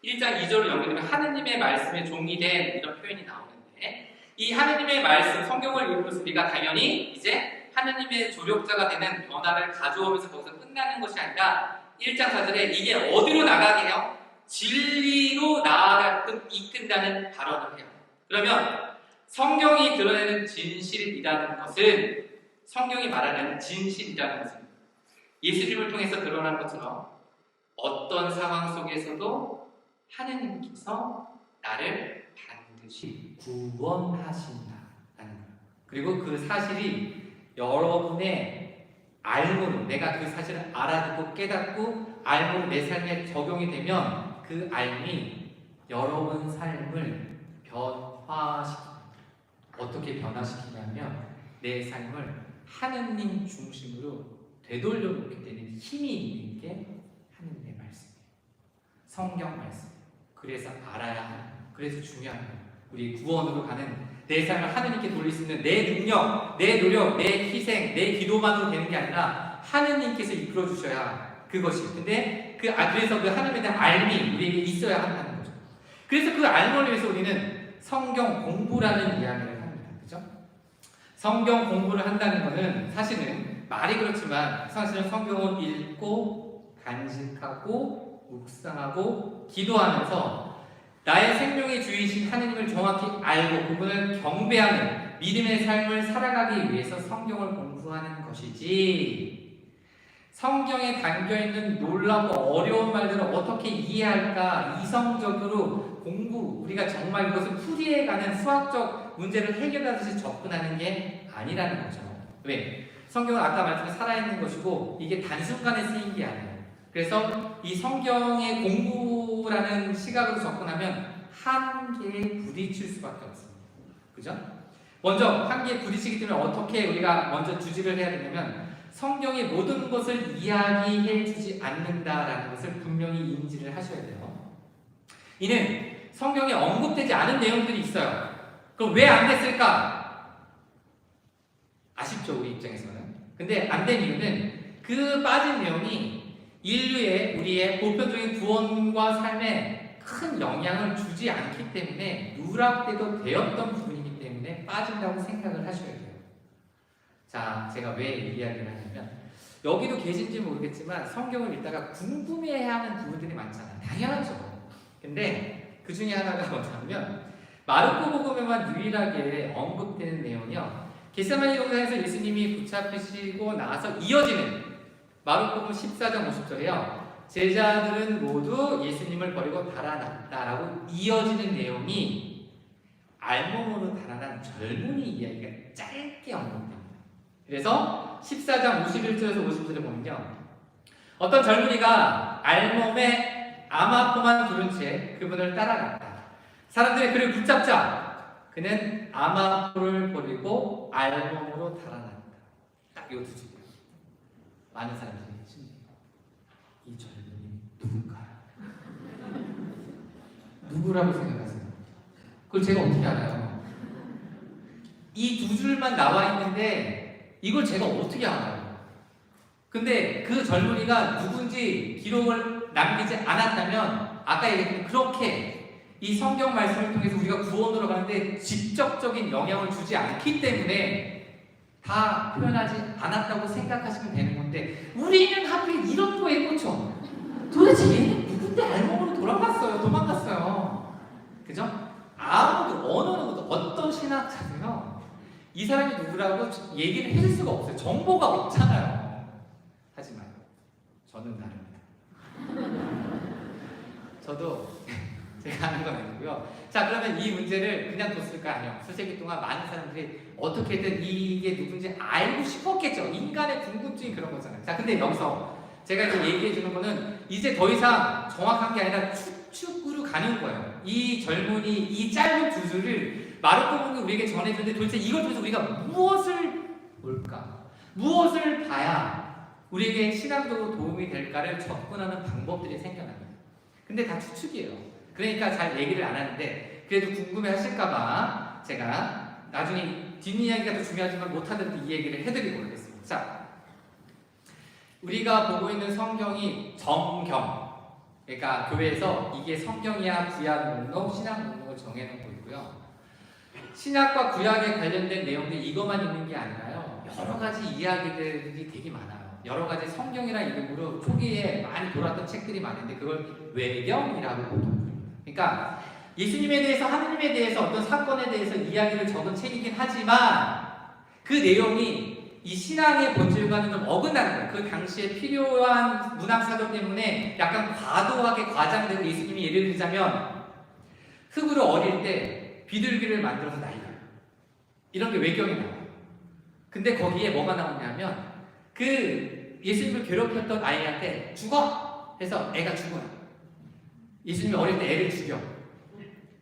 1장 2절로 연결되면 하느님의 말씀에 종이 된 이런 표현이 나오는데, 이 하느님의 말씀, 성경을 읽으면서 우리가 당연히 이제 하느님의 조력자가 되는 변화를 가져오면서 거기서 끝나는 것이 아니라 1장 4절에 이게 어디로 나가게 해요? 진리로 나아가끔 이끈다는 발언을 해요. 그러면 성경이 드러내는 진실이라는 것은, 성경이 말하는 진실이라는 것은 예수님을 통해서 드러난 것처럼 어떤 상황 속에서도 하느님께서 나를 반드시 구원하신다라는 거예요. 그리고 그 사실이 여러분의 알므로, 내가 그 사실을 알아듣고 깨닫고 알므로 내 삶에 적용이 되면 그 알미 여러분 삶을 변화시킵니다. 어떻게 변화시키냐면 내 삶을 하느님 중심으로 되돌려 놓게 되는 힘이 있는 게 하느님의 말씀이에요. 성경 말씀. 그래서 알아야 하는, 그래서 중요한 거예요. 우리 구원으로 가는 내 삶을 하느님께 돌릴 수 있는 내 능력, 내 노력, 내 희생, 내 기도만으로 되는 게 아니라 하느님께서 이끌어 주셔야 그것이. 근데 그래서 그 하나님에 대한 알미 우리에게 있어야 한다는 거죠. 그래서 그 알미를 위해서 우리는 성경 공부라는 이야기를 합니다. 그죠? 성경 공부를 한다는 것은 사실은 말이 그렇지만 사실은 성경을 읽고 간직하고 묵상하고 기도하면서 나의 생명의 주이신 하느님을 정확히 알고 그분을 경배하는 믿음의 삶을 살아가기 위해서 성경을 공부하는 것이지, 성경에 담겨있는 놀라고 어려운 말들을 어떻게 이해할까 이성적으로 공부, 우리가 정말 이것을 풀이해가는 수학적 문제를 해결하듯이 접근하는 게 아니라는 거죠. 왜? 성경은 아까 말씀드린 살아있는 것이고 이게 단순간에 쓰인 게 아니에요. 그래서 이 성경의 공부 기도라는 시각으로 접근하면 한계에 부딪힐 수밖에 없습니다. 그죠? 먼저 한계에 부딪히기 때문에 어떻게 우리가 먼저 주지를 해야 되냐면 성경의 모든 것을 이야기해 주지 않는다라는 것을 분명히 인지를 하셔야 돼요. 이는 성경에 언급되지 않은 내용들이 있어요. 그럼 왜 안 됐을까? 아쉽죠, 우리 입장에서는. 근데 안 된 이유는 그 빠진 내용이 인류의 우리의 보편적인 구원과 삶에 큰 영향을 주지 않기 때문에 누락돼도 되었던 부분이기 때문에 빠진다고 생각을 하셔야 돼요. 자, 제가 왜 이 이야기를 하냐면 여기도 계신지 모르겠지만 성경을 읽다가 궁금해하는 부분들이 많잖아요. 당연하죠. 근데 그 중에 하나가 뭐냐면 마르코 복음에만 유일하게 언급되는 내용이요. 겟세마니 동산에서 예수님이 붙잡히시고 나서 이어지는 마르코복음 14장 50절에요. 제자들은 모두 예수님을 버리고 달아났다라고 이어지는 내용이 알몸으로 달아난 젊은이 이야기가 짧게 언급됩니다. 그래서 14장 51절에서 50절에 보면요. 어떤 젊은이가 알몸에 암아포만 두른 채 그분을 따라갔다. 사람들이 그를 붙잡자 그는 암아포를 버리고 알몸으로 달아났다. 딱 이 두 줄이에요. 많은 사람들이 이 젊은이 누굴까요? 누구라고 생각하세요? 그걸 제가 어떻게 알아요? 이 두 줄만 나와 있는데 이걸 제가 어떻게 알아요? 근데 그 젊은이가 누군지 기록을 남기지 않았다면 아까 얘기했던 그렇게 이 성경 말씀을 통해서 우리가 구원으로 가는데 직접적인 영향을 주지 않기 때문에 다 표현하지 않았다고 생각하시면 되는 건데 우리는 하필 이런 거에 꽂혀. 도대체 얘는 누군데 알몸으로 도망갔어요. 그죠? 아무도 어느 누구도 어떤 신학자도요 이 사람이 누구라고 얘기를 해줄 수가 없어요. 정보가 없잖아요. 하지만 저는 다릅니다. 저도 제가 하는 건 아니고요. 자, 그러면 이 문제를 그냥 뒀을까? 아니요. 수세기 동안 많은 사람들이 어떻게든 이게 누군지 알고 싶었겠죠. 인간의 궁금증이 그런 거잖아요. 자, 근데 여기서 제가 이제 얘기해 주는 거는 이제 더 이상 정확한 게 아니라 추측으로 가는 거예요. 이 젊은이, 이 짧은 두 줄을 마르코복음이 우리에게 전해주는데 도대체 이걸 통해서 우리가 무엇을 볼까? 무엇을 봐야 우리에게 신앙적으로 도움이 될까를 접근하는 방법들이 생겨납니다. 근데 다 추측이에요. 그러니까 잘 얘기를 안 하는데 그래도 궁금해 하실까봐 제가 나중에 뒷이야기가 더 중요하지만 못하는 이 얘기를 해드리고 하겠습니다. 자, 우리가 보고 있는 성경이 정경, 그러니까 교회에서 이게 성경이야 구약 목록, 신약 목록을 정해놓고 있고요. 신약과 구약에 관련된 내용들 이것만 있는 게 아니라요. 여러 가지 이야기들이 되게 많아요. 여러 가지 성경이라는 이름으로 초기에 많이 돌았던 책들이 많은데 그걸 외경이라고 보통 부릅니다. 그러니까 예수님에 대해서 하느님에 대해서 어떤 사건에 대해서 이야기를 적은 책이긴 하지만 그 내용이 이 신앙의 본질과는 좀 어긋나는 거예요. 그 당시에 필요한 문학 사정 때문에 약간 과도하게 과장되고 예수님이 예를 들자면 흙으로 어릴 때 비둘기를 만들어서 날려요. 이런 게 외경이 나와요. 근데 거기에 뭐가 나오냐면 그 예수님을 괴롭혔던 아이한테 죽어! 해서 애가 죽어요. 예수님이 어릴 때 애를 죽여.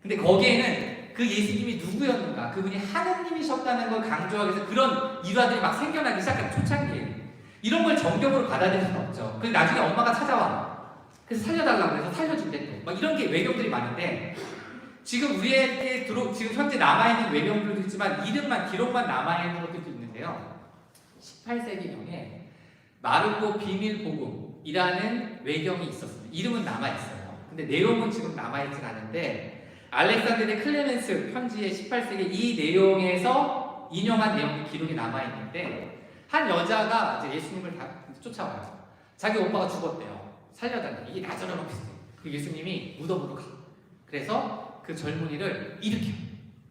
근데 거기에는 그 예수님이 누구였는가, 그분이 하느님이셨다는 걸 강조하기 위해서 그런 일화들이 막 생겨나기 시작한 초창기에 이런 걸 정경으로 받아들일 수는 없죠. 그래서 나중에 엄마가 찾아와. 그래서 살려달라고 해서 살려준대 또. 막 이런 게 외경들이 많은데 지금 우리에게 지금 현재 남아있는 외경들도 있지만 이름만, 기록만 남아있는 것들도 있는데요. 18세기경에 마르코 비밀복음이라는 외경이 있었습니다. 이름은 남아있어요. 근데 내용은 지금 남아있진 않은데 알렉산드르 클레멘스 편지의 18세기 이 내용에서 인용한 내용이 기록이 남아있는데 한 여자가 이제 예수님을 쫓아와요. 자기 오빠가 죽었대요. 살려달라. 이게 나저랑 비슷해요. 그 예수님이 무덤으로 가. 그래서 그 젊은이를 일으켜요.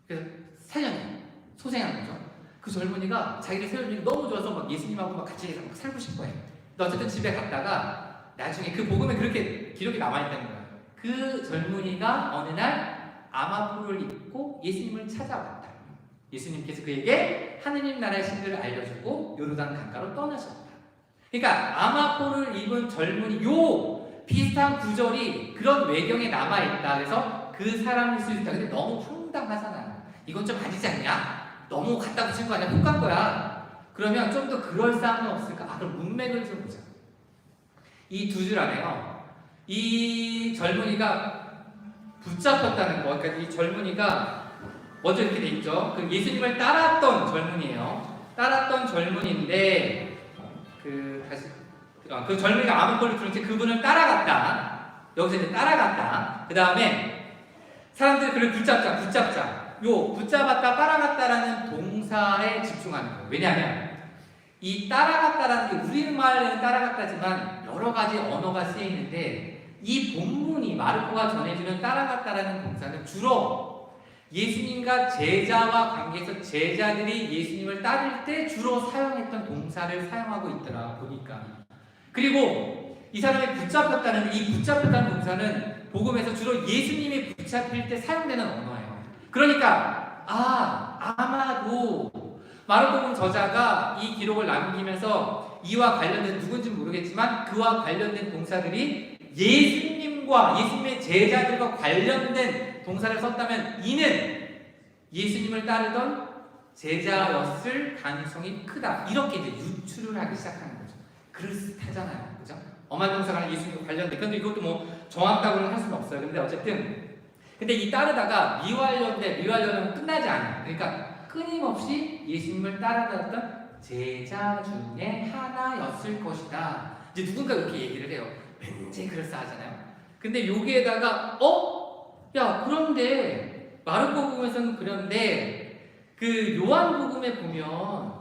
그래서 살려내요. 소생한 거죠. 그 젊은이가 자기를 세워주니 너무 좋아서 막 예수님하고 막 같이 막 살고 싶어요. 근데 어쨌든 집에 갔다가 나중에 그 복음에 그렇게 기록이 남아있다는 거예요. 그 젊은이가 어느 날 암아포를 입고 예수님을 찾아왔다. 예수님께서 그에게 하느님 나라의 신들을 알려주고 요르단 강가로 떠나셨다. 그러니까 암아포를 입은 젊은이, 요 비슷한 구절이 그런 외경에 남아있다. 그래서 그 사람일 수 있다. 근데 너무 황당하잖아요. 이건 좀 아니지 않냐? 너무 갖다 붙인 거 아니야? 훅 간 거야. 그러면 좀 더 그럴싸한 건 없을까? 그럼 문맥을 좀 보자. 이 두 줄 안에요. 이 젊은이가 붙잡혔다는 거. 그러니까 이 젊은이가 먼저 이렇게 돼 있죠. 그 예수님을 따랐던 젊은이에요. 따랐던 젊은이인데 그 젊은이가 아무꼴로 들은 채 그분을 따라갔다. 여기서 이제 따라갔다. 그 다음에 사람들이 그를 붙잡자. 요 붙잡았다, 따라갔다라는 동사에 집중하는 거예요. 왜냐하면 이 따라갔다라는 게 우리말에는 따라갔다지만 여러 가지 언어가 쓰여 있는데 이 본문이 마르코가 전해주는 따라갔다라는 동사는 주로 예수님과 제자와 관계에서 제자들이 예수님을 따를 때 주로 사용했던 동사를 사용하고 있더라 보니까. 그리고 이 사람이 붙잡혔다는 이 붙잡혔다는 동사는 복음에서 주로 예수님이 붙잡힐 때 사용되는 언어예요. 그러니까 아마도 마르코는 저자가 이 기록을 남기면서 이와 관련된 누군지는 모르겠지만 그와 관련된 동사들이 예수님의 제자들과 관련된 동사를 썼다면 이는 예수님을 따르던 제자였을 가능성이 크다. 이렇게 이제 유추를 하기 시작하는 거죠. 그럴듯하잖아요. 그죠? 엄한 동사가 예수님과 관련된. 근데 이것도 뭐 정확하고는 할 수는 없어요. 근데 어쨌든 근데 이 따르다가 미완료는 끝나지 않아요. 그러니까 끊임없이 예수님을 따라다녔던 제자 중에 하나였을 것이다. 이제 누군가 이렇게 얘기를 해요. 왠지 그럴싸하잖아요. 근데 여기에다가 야 그런데 마르코복음에서는 그런데 그 요한복음에 보면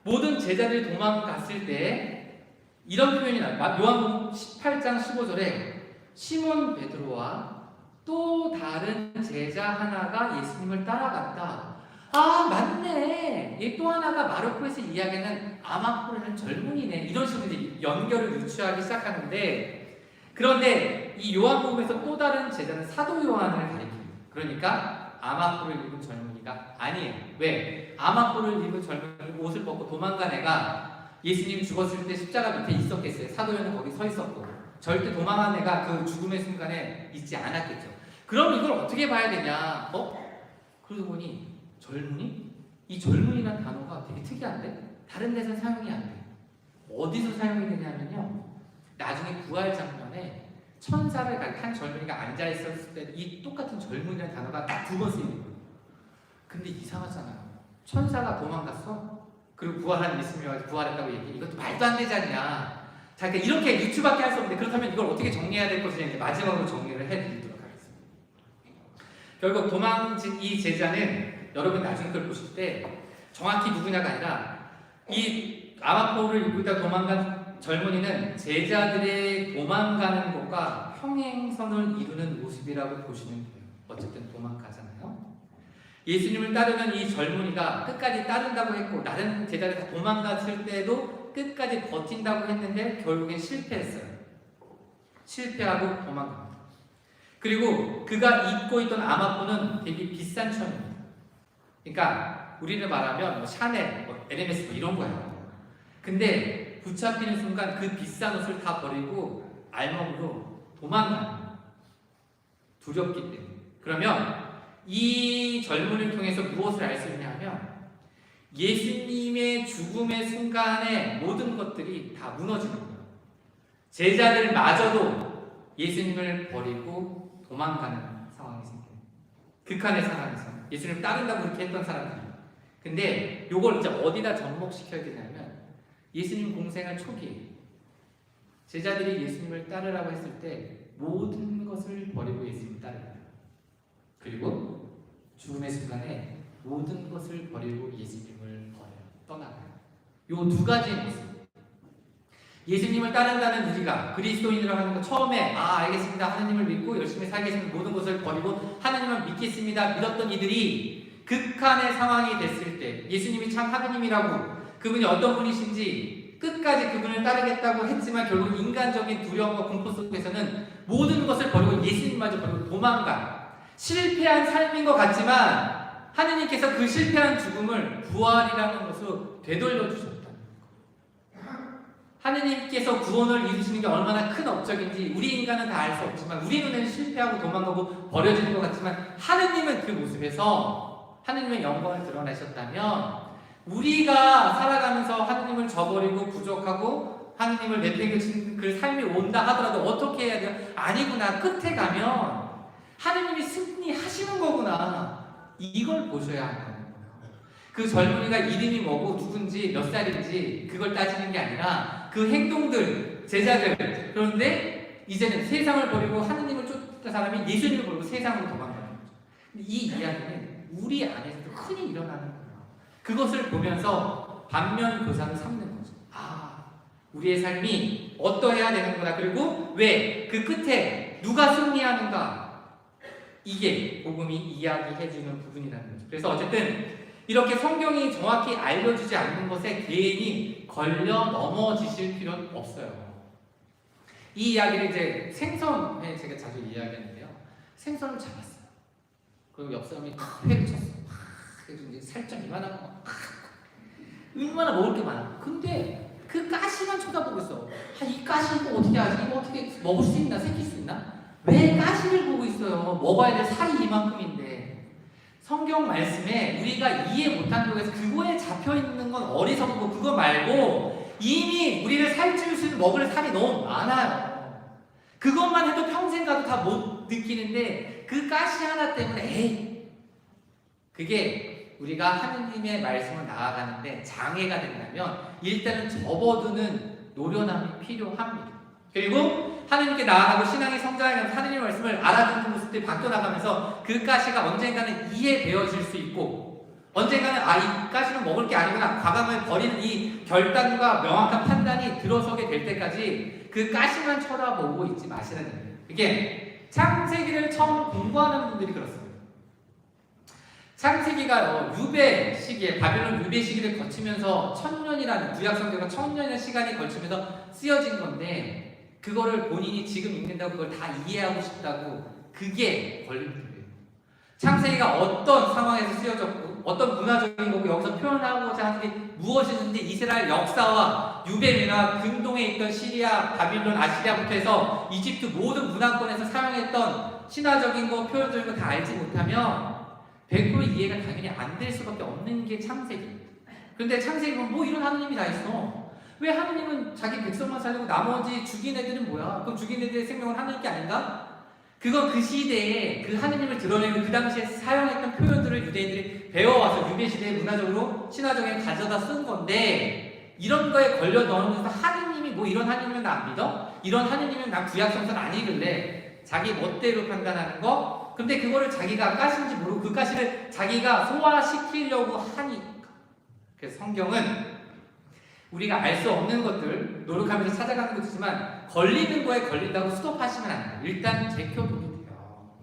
모든 제자들이 도망갔을 때 이런 표현이 나요. 요한복음 18장 15절에 시몬 베드로와 또 다른 제자 하나가 예수님을 따라갔다. 맞네. 이 또 하나가 마르코에서 이야기하는 아마포라는 젊은이네. 이런 식으로 이제 연결을 유추하기 시작하는데 그런데 이 요한복음에서 또 다른 제자는 사도 요한을 가리킵니다. 그러니까 아마포를 입은 젊은이가 아니에요. 왜? 아마포를 입은 젊은이 옷을 벗고 도망간 애가 예수님 죽었을 때 십자가 밑에 있었겠어요. 사도 요한은 거기 서 있었고 절대 도망한 애가 그 죽음의 순간에 있지 않았겠죠. 그럼 이걸 어떻게 봐야 되냐? 그러고 보니 젊은이? 이 젊은이라는 단어가 되게 특이한데 다른 데서 사용이 안 돼요. 어디서 사용이 되냐면요. 나중에 부활 장면에 천사를 한 젊은이가 앉아있었을 때 이 똑같은 젊은이라는 단어가 딱 두 번 쓰이는 거예요. 근데 이상하잖아요. 천사가 도망갔어? 그리고 부활한 예수님이 와서 부활했다고 얘기해. 이것도 말도 안 되지 않냐. 자, 그러니까 이렇게 유추밖에 할 수 없는데 그렇다면 이걸 어떻게 정리해야 될 것이냐 이제 마지막으로 정리를 해드리도록 하겠습니다. 결국 도망친 이 제자는 여러분 나중에 그걸 보실 때 정확히 누구냐가 아니라 이 아마포를 입고 있다 도망간 젊은이는 제자들의 도망가는 것과 평행선을 이루는 모습이라고 보시면 돼요. 어쨌든 도망가잖아요. 예수님을 따르는 이 젊은이가 끝까지 따른다고 했고 다른 제자들이 다 도망갔을 때도 끝까지 버틴다고 했는데 결국엔 실패했어요. 실패하고 도망갑니다. 그리고 그가 입고 있던 아마포는 되게 비싼 천입니다. 그러니까 우리를 말하면 뭐 샤넬, LMS 이런 거예요. 근데 붙잡히는 순간 그 비싼 옷을 다 버리고 알몸으로 도망가는 거예요. 두렵기 때문에. 그러면 이 젊은이를 통해서 무엇을 알 수 있냐면 예수님의 죽음의 순간에 모든 것들이 다 무너지는 거예요. 제자들마저도 예수님을 버리고 도망가는 상황이 생겨요. 극한의 상황에서 예수님을 따른다고 그렇게 했던 사람들이. 근데 이걸 이제 어디다 접목시켜야 되냐면 예수님 공생활 초기에 제자들이 예수님을 따르라고 했을 때 모든 것을 버리고 예수님을 따릅니다. 그리고 죽음의 순간에 모든 것을 버리고 예수님을 떠나가요. 요 두 가지의 모습. 예수님을 따른다는 우리가 그리스도인이라고 하는 거 처음에 알겠습니다. 하나님을 믿고 열심히 살겠습니다. 모든 것을 버리고 하나님을 믿겠습니다. 믿었던 이들이 극한의 상황이 됐을 때 예수님이 참 하나님이라고 그분이 어떤 분이신지 끝까지 그분을 따르겠다고 했지만 결국 인간적인 두려움과 공포 속에서는 모든 것을 버리고 예수님마저 버리고 도망간 실패한 삶인 것 같지만 하느님께서 그 실패한 죽음을 부활이라는 것으로 되돌려 주셨다는 거예요. 하느님께서 구원을 이루시는 게 얼마나 큰 업적인지 우리 인간은 다 알 수 없지만 우리 눈에는 실패하고 도망가고 버려지는 것 같지만 하느님은 그 모습에서 하느님의 영광을 드러내셨다면 우리가 살아가면서 하느님을 저버리고 부족하고 하느님을 내팽개치는 그 삶이 온다 하더라도 어떻게 해야 돼요? 아니구나. 끝에 가면 하느님이 승리하시는 거구나. 이걸 보셔야 하는 거예요. 그 젊은이가 이름이 뭐고 누군지 몇 살인지 그걸 따지는 게 아니라 그 행동들, 제자들. 그런데 이제는 세상을 버리고 하느님을 쫓는 사람이 예수님을 버리고 세상으로 도망가는 거죠. 이 이야기는 우리 안에서도 흔히 일어나는 거예요. 그것을 보면서 반면교사를 삼는 거죠. 아, 우리의 삶이 어떠해야 되는구나. 그리고 왜 그 끝에 누가 승리하는가? 이게 복음이 이야기해주는 부분이라는 거죠. 그래서 어쨌든 이렇게 성경이 정확히 알려주지 않는 것에 괜히 걸려 넘어지실 필요는 없어요. 이 이야기를 이제 생선에 제가 자주 이야기하는데요. 생선을 잡았어요. 그리고 옆 사람이 회를 쳤어요. 그래서 이제 살짝 이만한 거. 얼마나 먹을 게 많아. 근데 그 가시만 쳐다보고 있어. 아, 이 가시 이거 어떻게 하지? 이거 어떻게 먹을 수 있나? 생길 수 있나? 왜 가시를 보고 있어요? 먹어야 될 살이 이만큼인데. 성경 말씀에 우리가 이해 못한 쪽에서 그거에 잡혀있는 건 어리석고 그거 말고 이미 우리를 살찌울 수 있는 먹을 살이 너무 많아요. 그것만 해도 평생 가도 다 못 느끼는데 그 가시 하나 때문에 에이, 그게 우리가 하느님의 말씀을 나아가는데 장애가 된다면 일단은 접어두는 노련함이 필요합니다. 그리고 하느님께 나아가고 신앙이 성장하면서 하느님의 말씀을 알아듣는 모습들이 바뀌어나가면서 그 가시가 언젠가는 이해되어질 수 있고 언젠가는 이 가시는 먹을 게 아니구나 과감을 버리는 이 결단과 명확한 판단이 들어서게 될 때까지 그 가시만 쳐다보고 있지 마시라는 거예요. 이게 창세기를 처음 공부하는 분들이 그렇습니다. 창세기가 유배 시기에 바빌론 유배 시기를 거치면서 1000년이라는 구약 성경과 1000년의 시간이 걸치면서 쓰여진 건데 그거를 본인이 지금 읽는다고 그걸 다 이해하고 싶다고 그게 걸림돌이에요. 창세기가 어떤 상황에서 쓰여졌고 어떤 문화적인 거고 여기서 표현하고자 하는 게 무엇이든지 이스라엘 역사와 유배 문화, 근동에 있던 시리아, 바빌론, 아시리아부터 해서 이집트 모든 문화권에서 사용했던 신화적인 거, 표현적인 거 다 알지 못하면 100% 이해가 당연히 안 될 수밖에 없는 게 창세기입니다. 그런데 창세기 보면 뭐 이런 하느님이 다 있어. 왜 하느님은 자기 백성만 살리고 나머지 죽인 애들은 뭐야? 그럼 죽인 애들의 생명은 하느님께 아닌가? 그건 그 시대에 그 하느님을 드러내고 그 당시에 사용했던 표현들을 유대인들이 배워와서 유배 시대에 문화적으로 신화적인 가져다 쓴 건데 이런 거에 걸려 넣으면서 하느님이 뭐 이런 하느님은 나 안 믿어? 이런 하느님은 난 구약 성서는 아니길래 자기 멋대로 판단하는 거? 근데 그거를 자기가 가시인지 모르고 그 가시를 자기가 소화시키려고 하니까. 그래서 성경은 우리가 알 수 없는 것들 노력하면서 찾아가는 것이지만 걸리는 거에 걸린다고 스톱하시면 안 돼요. 일단 제껴둬도 돼요.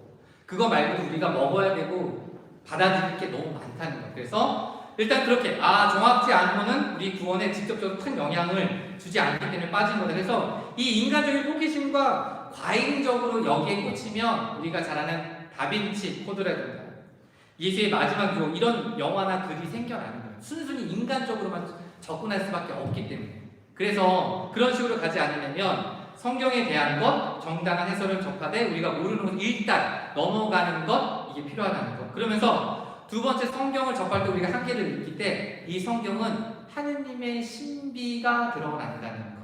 그거 말고 우리가 먹어야 되고 받아들일 게 너무 많다는 거예요. 그래서 일단 그렇게 정확지 않은 거는 우리 구원에 직접적으로 큰 영향을 주지 않기 때문에 빠진 거다. 그래서 이 인간적인 호기심과 과잉적으로 여기에 꽂히면 우리가 잘 아는 다빈치 코드라든가 예수의 마지막 유혹 이런 영화나 글이 생겨나는 거예요. 순순히 인간적으로만 접근할 수밖에 없기 때문에. 그래서 그런 식으로 가지 않으려면 성경에 대한 것, 정당한 해설을 접하되 우리가 모르는 것 일단 넘어가는 것 이게 필요하다는 것. 그러면서 두 번째 성경을 접할 때 우리가 한계를 느낄 때 이 성경은 하느님의 신비가 드러난다는 것.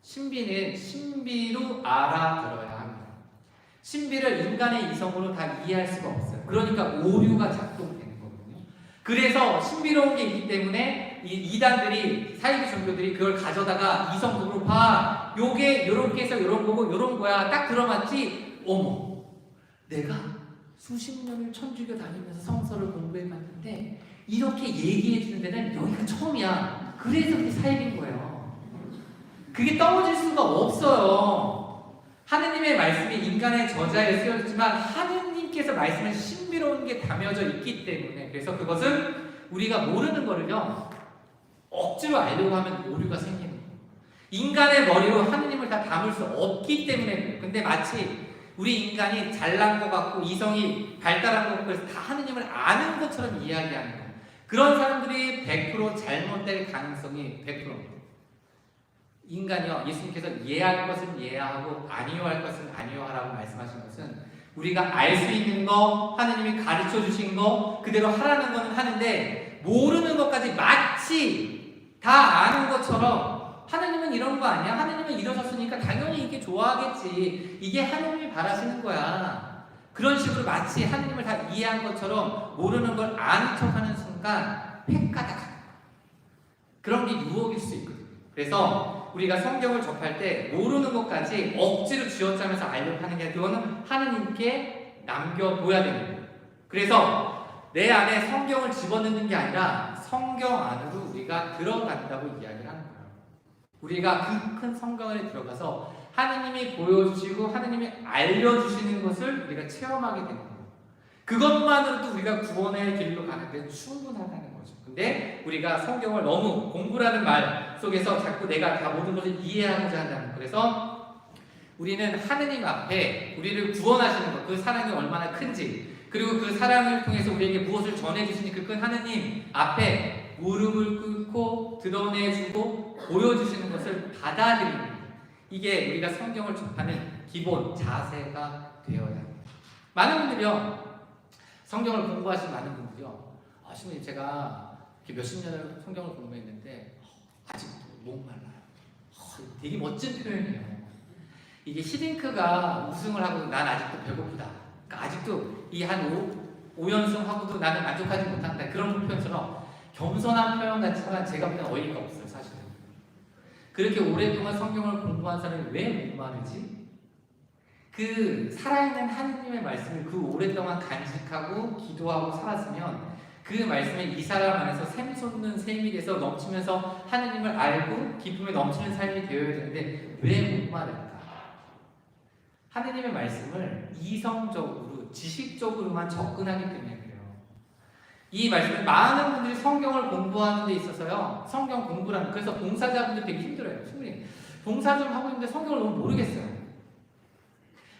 신비는 신비로 알아들어야 합니다. 신비를 인간의 이성으로 다 이해할 수가 없어요. 그러니까 오류가 작동되는 거거든요. 그래서 신비로운 게 있기 때문에 이 이단들이 사이비 종교들이 그걸 가져다가 이성적으로 봐 요게 요렇게 해서 요런 거고 요런 거야 딱 들어맞지. 어머 내가 수십 년을 천주교 다니면서 성서를 공부해봤는데 이렇게 얘기해 주는 데는 여기가 처음이야. 그래서 그게 사입인 거예요. 그게 떨어질 수가 없어요. 하느님의 말씀이 인간의 저자에 쓰여졌지만 하느님께서 말씀은 신비로운 게 담여져 있기 때문에 그래서 그것은 우리가 모르는 거를요 억지로 알려고 하면 오류가 생기는 거예요. 인간의 머리로 하느님을 다 담을 수 없기 때문에 그래요. 근데 마치 우리 인간이 잘난 것 같고 이성이 발달한 것 같고 그래서 다 하느님을 아는 것처럼 이야기하는 거예요. 그런 사람들이 100% 잘못될 가능성이 100%입니다. 인간이요, 예수님께서 이해할 것은 이해하고 아니요할 것은 아니요하라고 말씀하신 것은 우리가 알 수 있는 거, 하느님이 가르쳐 주신 거 그대로 하라는 거는 하는데 모르는 것까지 마치 다 아는 것처럼 하느님은 이런 거 아니야? 하느님은 이러셨으니까 당연히 이게 좋아하겠지. 이게 하느님이 바라시는 거야. 그런 식으로 마치 하느님을 다 이해한 것처럼 모르는 걸 아는 척하는 순간 획가닥 그런 게 유혹일 수 있거든요. 그래서 우리가 성경을 접할 때 모르는 것까지 억지로 쥐어짜면서 알려고 하는 게 그거는 하느님께 남겨둬야 되는 거예요. 그래서 내 안에 성경을 집어넣는 게 아니라 성경 안으로 우리가 들어간다고 이야기를 하는 거예요. 우리가 그 큰 성경에 들어가서 하느님이 보여주시고 하느님이 알려주시는 것을 우리가 체험하게 되는 거예요. 그것만으로도 우리가 구원의 길로 가는데 충분하다는 거죠. 근데 우리가 성경을 너무 공부라는 말 속에서 자꾸 내가 다 모든 것을 이해하고자 한다는 거예요. 그래서 우리는 하느님 앞에 우리를 구원하시는 것, 그 사랑이 얼마나 큰지, 그리고 그 사랑을 통해서 우리에게 무엇을 전해주시니 그 큰 하느님 앞에 무릎을 꿇고 드러내주고 보여주시는 것을 받아들이는 거예요. 이게 우리가 성경을 접하는 기본 자세가 되어야 합니다. 많은 분들이요, 성경을 공부하신 많은 분들이요, 신부님 제가 몇십 년을 성경을 공부했는데 아직도 목말라요. 되게 멋진 표현이에요. 이게 히딩크가 우승을 하고도 난 아직도 배고프다. 그러니까 아직도 이 한 5연승 하고도 나는 만족하지 못한다. 그런 표현처럼 겸손한 표현 같지만 제가 보기엔 어이가 없어요, 사실은. 그렇게 오랫동안 성경을 공부한 사람이 왜 목마르지? 그 살아있는 하느님의 말씀을 그 오랫동안 간직하고 기도하고 살았으면 그 말씀에 이 사람 안에서 샘솟는 샘이 돼서 넘치면서 하느님을 알고 기쁨에 넘치는 삶이 되어야 되는데 왜 목마를까? 하느님의 말씀을 이성적으로 지식적으로만 접근하기 때문에 그래요. 이 말씀을 많은 분들이 성경을 공부하는 데 있어서요, 성경 공부라는, 그래서 봉사자분들 되게 힘들어요. 충분히 봉사 좀 하고 있는데 성경을 너무 모르겠어요.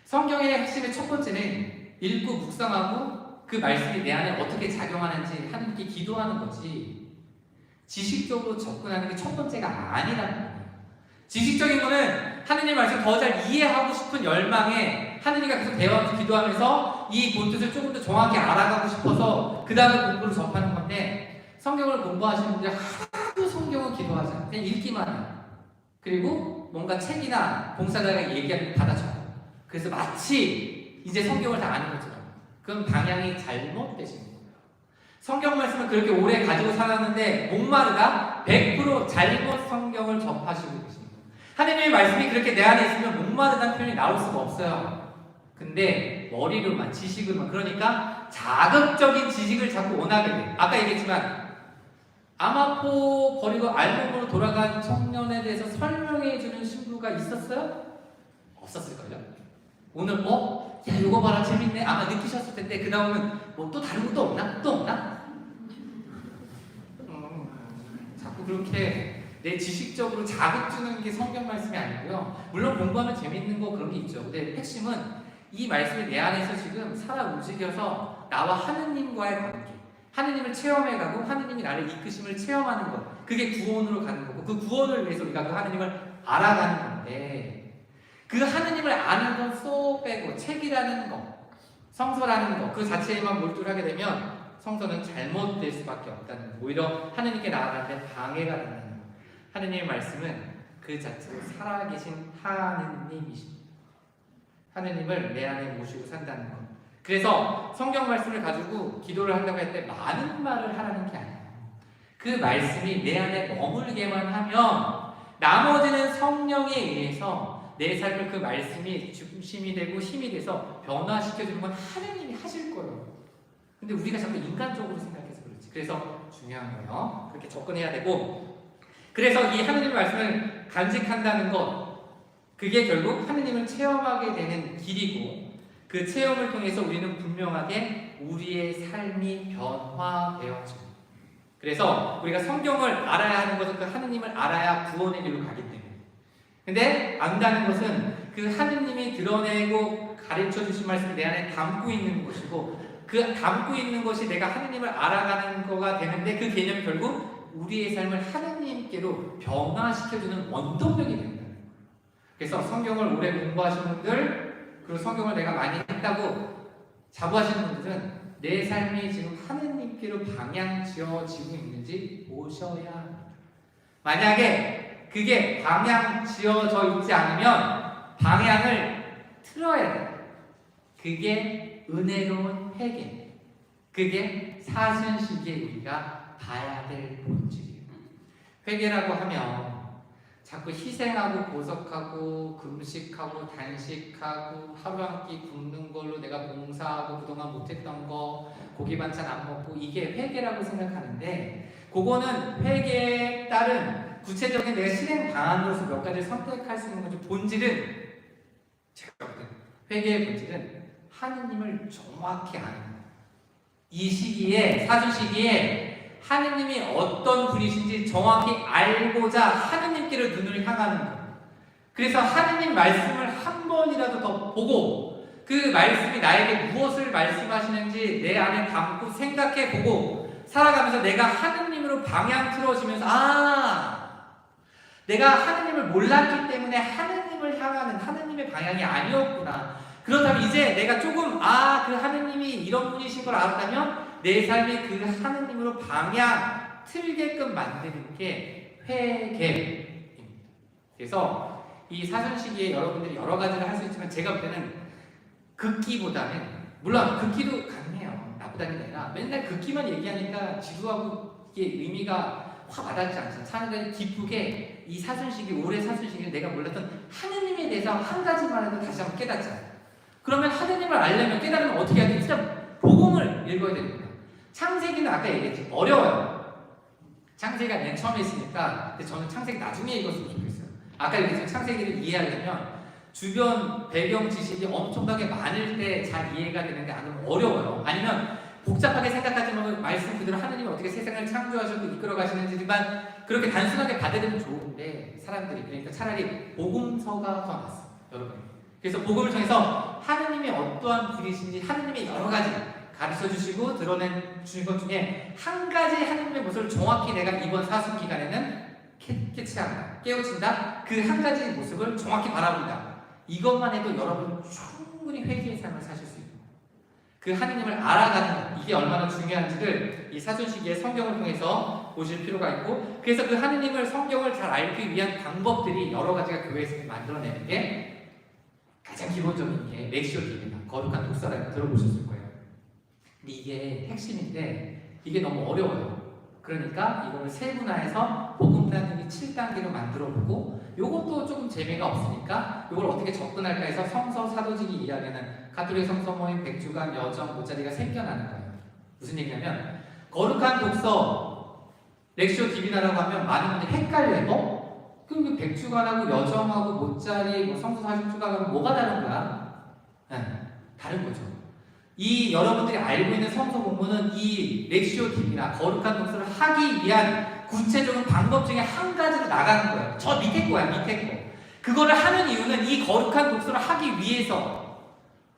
성경의 핵심의 첫 번째는 읽고 묵상하고 그 말씀이 내 안에 어떻게 작용하는지 하나님께 기도하는 거지, 지식적으로 접근하는 게 첫 번째가 아니라는 거예요. 지식적인 거는 하느님의 말씀을 더 잘 이해하고 싶은 열망에 하느님과 계속 대화하면서 기도하면서 이 본뜻을 조금 더 정확히 알아가고 싶어서 그 다음에 공부를 접하는 건데, 성경을 공부하시는 분들이 하도 성경을 기도하지 않아요. 그냥 읽기만 해요. 그리고 뭔가 책이나 봉사자가 얘기하면 받아줘요. 그래서 마치 이제 성경을 다 아는 것처럼. 그럼 방향이 잘못되신 거예요. 성경 말씀을 그렇게 오래 가지고 살았는데 목마르다? 100% 잘못 성경을 접하시고 계십니다. 하느님의 말씀이 그렇게 내 안에 있으면 목마르다는 표현이 나올 수가 없어요. 근데 머리로만, 지식으로만, 그러니까 자극적인 지식을 자꾸 원하게 돼. 아까 얘기했지만 아마포 버리고 알몸으로 돌아간 청년에 대해서 설명해주는 신부가 있었어요? 없었을걸요? 오늘 야 이거 봐라 재밌네 아마 느끼셨을 텐데, 그 다음은 뭐 또 다른 것도 없나? 또 없나? 자꾸 그렇게 내 지식적으로 자극 주는 게 성경 말씀이 아니고요. 물론 공부하면 재밌는 거 그런 게 있죠. 근데 핵심은 이 말씀이 내 안에서 지금 살아 움직여서 나와 하느님과의 관계, 하느님을 체험해가고 하느님이 나를 이끄심을 체험하는 것, 그게 구원으로 가는 거고, 그 구원을 위해서 우리가 그 하느님을 알아가는 건데, 그 하느님을 아는 건 쏙 빼고 책이라는 거, 성서라는 거, 그 자체에만 몰두를 하게 되면 성서는 잘못될 수밖에 없다는 거, 오히려 하느님께 나아갈 때 방해가 된다는 거. 하느님의 말씀은 그 자체로 살아계신 하느님이십니다. 하느님을 내 안에 모시고 산다는 것. 그래서 성경 말씀을 가지고 기도를 한다고 할 때 많은 말을 하라는 게 아니에요. 그 말씀이 내 안에 머물게만 하면 나머지는 성령에 의해서 내 삶을 그 말씀이 중심이 되고 힘이 돼서 변화시켜주는 건 하느님이 하실 거예요. 근데 우리가 자꾸 인간적으로 생각해서 그렇지. 그래서 중요한 거예요. 그렇게 접근해야 되고, 그래서 이 하느님의 말씀을 간직한다는 것, 그게 결국 하느님을 체험하게 되는 길이고, 그 체험을 통해서 우리는 분명하게 우리의 삶이 변화되어집니다. 그래서 우리가 성경을 알아야 하는 것은 그 하느님을 알아야 구원의 길로 가기 때문에. 근데 안다는 것은 그 하느님이 드러내고 가르쳐 주신 말씀을 내 안에 담고 있는 것이고, 그 담고 있는 것이 내가 하느님을 알아가는 거가 되는데, 그 개념이 결국 우리의 삶을 하느님께로 변화시켜주는 원동력이 된다는 거예요. 그래서 성경을 오래 공부하신 분들, 그리고 성경을 내가 많이 했다고 자부하시는 분들은 내 삶이 지금 하느님께로 방향 지어지고 있는지 보셔야 합니다. 만약에 그게 방향 지어져 있지 않으면 방향을 틀어야 돼요. 그게 은혜로운 회개. 그게 사순시기에 우리가 봐야 될 본질이에요. 회개라고 하면 자꾸 희생하고 보석하고 금식하고 단식하고 하루 한 끼 굶는 걸로 내가 봉사하고 그동안 못했던 거 고기 반찬 안 먹고 이게 회개라고 생각하는데, 그거는 회개에 따른 구체적인 내가 실행 방안으로서 몇 가지를 선택할 수 있는 거죠. 본질은 제가 볼 때는 회개의 본질은 하느님을 정확히 아는 거예요. 이 시기에, 사순 시기에 하느님이 어떤 분이신지 정확히 알고자 하느님께로 눈을 향하는 거예요. 그래서 하느님 말씀을 한 번이라도 더 보고 그 말씀이 나에게 무엇을 말씀하시는지 내 안에 담고 생각해보고 살아가면서 내가 하느님으로 방향 틀어지면서 내가 하느님을 몰랐기 때문에 하느님을 향하는 하느님의 방향이 아니었구나. 그렇다면 이제 내가 조금 그 하느님이 이런 분이신 걸 알았다면 내 삶이 그 하느님으로 방향 틀게끔 만드는 게 회개입니다. 그래서 이 사순 시기에 여러분들이 여러 가지를 할 수 있지만 제가 볼 때는 극기보다는, 물론 극기도 가능해요. 나쁘다는 게 아니라 맨날 극기만 얘기하니까 지루하고 이게 의미가 확 와닿지 않잖아요. 사람들이 기쁘게 이 사순 시기, 올해 사순 시기에 내가 몰랐던 하느님에 대해서 한 가지만 해도 다시 한번 깨닫잖아요. 그러면 하느님을 알려면 깨달으면 어떻게 해야 돼? 진짜 복음을 읽어야 됩니다. 창세기는 아까 얘기했지, 어려워요. 창세기가 맨 처음에 있으니까, 근데 저는 창세기 나중에 읽었으면 좋겠어요. 아까 얘기했지만 창세기를 이해하려면 주변 배경 지식이 엄청나게 많을 때 잘 이해가 되는데 안 어려워요. 아니면 복잡하게 생각하지만 말씀 그대로 하느님이 어떻게 세상을 창조하셨고 이끌어 가시는지만 그렇게 단순하게 받아들이면 좋은데 사람들이, 그러니까 차라리 복음서가 더 낫어요, 여러분. 그래서 복음을 통해서 하느님이 어떠한 분이신지 하느님의 여러 가지 가르쳐 주시고 드러내 주신 것 중에 한 가지 하느님의 모습을 정확히 내가 이번 사순 기간에는 캐치한다, 깨우친다. 그 한 가지 모습을 정확히 바라본다. 이것만 해도 여러분 충분히 회개의 삶을 사실 수 있는 거예요. 그 하느님을 알아가는 것, 이게 얼마나 중요한지를 이 사순 시기에 성경을 통해서 보실 필요가 있고, 그래서 그 하느님을, 성경을 잘 알기 위한 방법들이 여러 가지가 교회에서 만들어내는 게 가장 기본적인 게 렉시오 DB입니다. 거룩한 독서라고 들어보셨을 거예요. 근데 이게 핵심인데 이게 너무 어려워요. 그러니까 이걸 세분화해서 복음 나누기 7단계로 만들어보고, 요것도 조금 재미가 없으니까 이걸 어떻게 접근할까 해서 성서 사도직이 이야기하는 가톨릭 성서 모임 100주간 여정 모짜리가 생겨나는 거예요. 무슨 얘기냐면, 거룩한 독서 렉시오 디비나라고 하면 많은 분들이 헷갈려요. 그럼 100주간하고 여정하고 모짜리, 성서 40주간하고 뭐가 다른 거야? 네, 다른 거죠. 이 여러분들이 알고 있는 성서 공부는 이 렉시오 디비나 거룩한 독서를 하기 위한 구체적인 방법 중에 한 가지로 나가는 거예요. 저 밑에 거야, 밑에 거. 그거를 하는 이유는 이 거룩한 독서를 하기 위해서.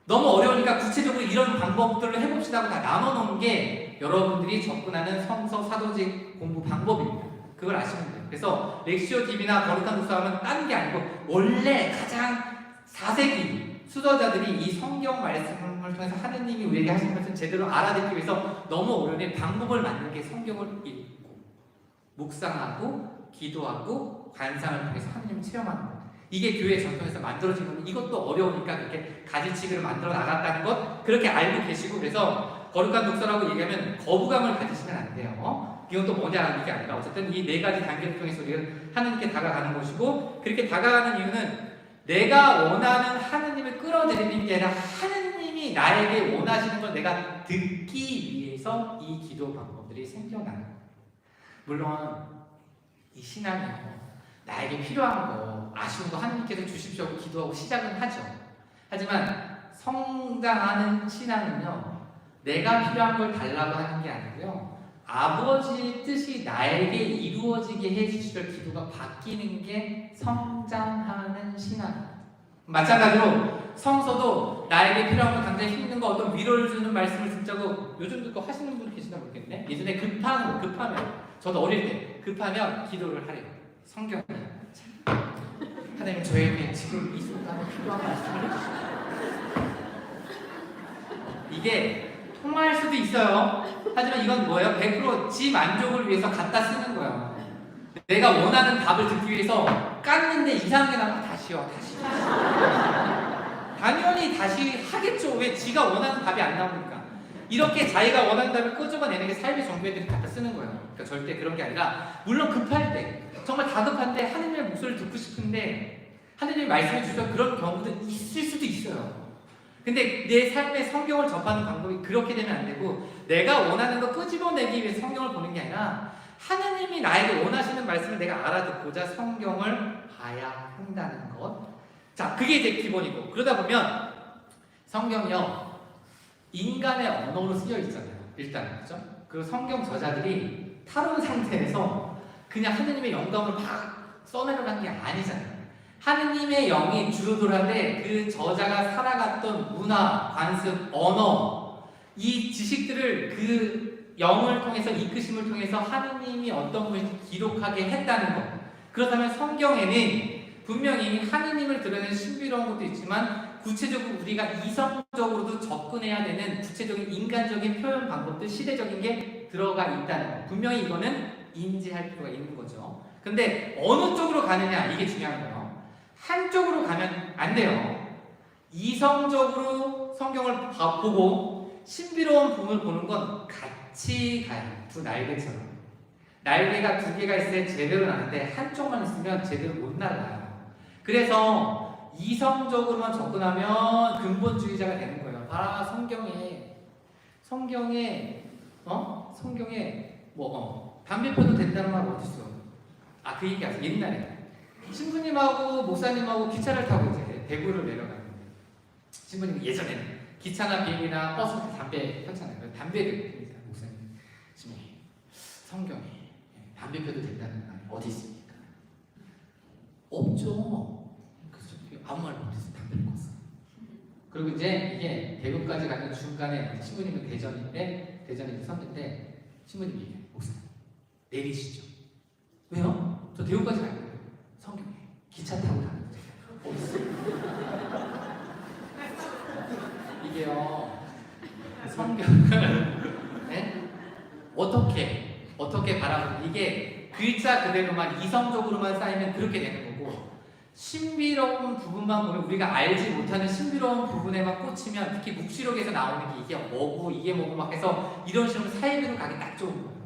너무 어려우니까 구체적으로 이런 방법들을 해봅시다 하고 다 나눠놓은 게 여러분들이 접근하는 성서 사도직 공부 방법입니다. 그걸 아시면 돼요. 그래서 렉시오 디비나 거룩한 독서 하면 딴 게 아니고 원래 가장 4세기 수도자들이 이 성경 말씀을 통해서 하느님이 우리에게 하신 것을 제대로 알아듣기 위해서 너무 어려운 방법을 만든 게 성경을 읽고 묵상하고 기도하고 관상을 통해서 하느님을 체험하는 것. 이게 교회 전통에서 만들어진 건 이것도 어려우니까 그렇게 가지치기를 만들어 나갔다는 것, 그렇게 알고 계시고, 그래서 거룩한 독서라고 얘기하면 거부감을 가지시면 안 돼요. 이건 또 뭐냐 이게 아니라 어쨌든 이 네 가지 단계를 통해서 우리가 하느님께 다가가는 것이고, 그렇게 다가가는 이유는 내가 원하는 하느님을 끌어들이는 게 아니라 하느님이 나에게 원하시는 걸 내가 듣기 위해서 이 기도 방법들이 생겨나는 거예요. 물론 이 신앙이요, 나에게 필요한 거, 아쉬운 거 하느님께서 주십시오 하고 기도하고 시작은 하죠. 하지만 성장하는 신앙은요, 내가 필요한 걸 달라고 하는 게 아니고요, 아버지의 뜻이 나에게 이루어지게 해주시려 기도가 바뀌는 게 성장하는 신앙입니다. 마찬가지로 성서도 나에게 필요한 거 당장 힘든 거 어떤 위로를 주는 말씀을 듣자고 요즘도 그거 하시는 분 계시나 모르겠네. 예전에 급하면 저도 어릴 때 급하면 기도를 하래요. 성경에 하나님 저에게 지금 이 순간에 필요한 말씀을 해주시고 이게 통할 수도 있어요. 하지만 이건 뭐예요? 100%지 만족을 위해서 갖다 쓰는 거예요. 내가 원하는 답을 듣기 위해서 깠는데 이상한 게 나면 다시요. 당연히 다시 하겠죠. 왜? 지가 원하는 답이 안 나오니까. 이렇게 자기가 원하는 답을 끄집어내는 게 삶의 정교회들이 갖다 쓰는 거예요. 그러니까 절대 그런 게 아니라 물론 급할 때 정말 다급한데 하느님의 목소리를 듣고 싶은데 하느님이 말씀해 주셔서 그런 경우도 있을 수도 있어요. 근데 내 삶의 성경을 접하는 방법이 그렇게 되면 안 되고 내가 원하는 거 끄집어내기 위해 성경을 보는 게 아니라 하나님이 나에게 원하시는 말씀을 내가 알아듣고자 성경을 봐야 한다는 것. 자, 그게 이제 기본이고 그러다 보면 성경이요 인간의 언어로 쓰여 있잖아요. 일단 그렇죠? 그 성경 저자들이 탈원 상태에서 그냥 하느님의 영감을 막 써내려간 게 아니잖아요. 하느님의 영이 주도하되 그 저자가 살아갔던 문화, 관습, 언어 이 지식들을 그 영을 통해서 이끄심을 통해서 하느님이 어떤 것인지 기록하게 했다는 것. 그렇다면 성경에는 분명히 하느님을 드러내는 신비로운 것도 있지만 구체적으로 우리가 이성적으로도 접근해야 되는 구체적인 인간적인 표현 방법들 시대적인 게 들어가 있다는 것. 분명히 이거는 인지할 필요가 있는 거죠. 근데 어느 쪽으로 가느냐 이게 중요한 거예요. 한쪽으로 가면 안 돼요. 이성적으로 성경을 보고 신비로운 부분을 보는 건 같이 가요. 두 날개처럼. 날개가 두 개가 있을 때 제대로 나는데 한쪽만 있으면 제대로 못 날아요. 그래서 이성적으로만 접근하면 근본주의자가 되는 거예요. 아, 성경에 담배 펴도 된다는 말 어딨어? 아, 그 얘기 아세요? 옛날에 신부님하고 목사님하고 기차를 타고 이제 대구를 내려가는데 신부님이 예전에는 기차나 비행기나 버스 담배 폈잖아요. 담배를 핍니다. 목사님 성경에 담배 펴도 된다는 말이 어디 있습니까? 없죠. 그래서 아무 말 못해서 담배를 껐어요. 그리고 이제 이게 대구까지 가는 중간에 신부님은 대전에 섰는데 신부님이 얘기해요. 목사님 내리시죠. 왜요? 저 대구까지 갈 거예요. 성경에 기차 타고 가는 거예요. 어딨어? 이게요 성경을 네? 어떻게 바라보는 이게 글자 그대로만 이성적으로만 쌓이면 그렇게 되는 거고 신비로운 부분만 보면 우리가 알지 못하는 신비로운 부분에만 꽂히면 특히 묵시록에서 나오는 게 이게 뭐고 막 해서 이런 식으로 사이비로 가기 딱 좋은 거예요.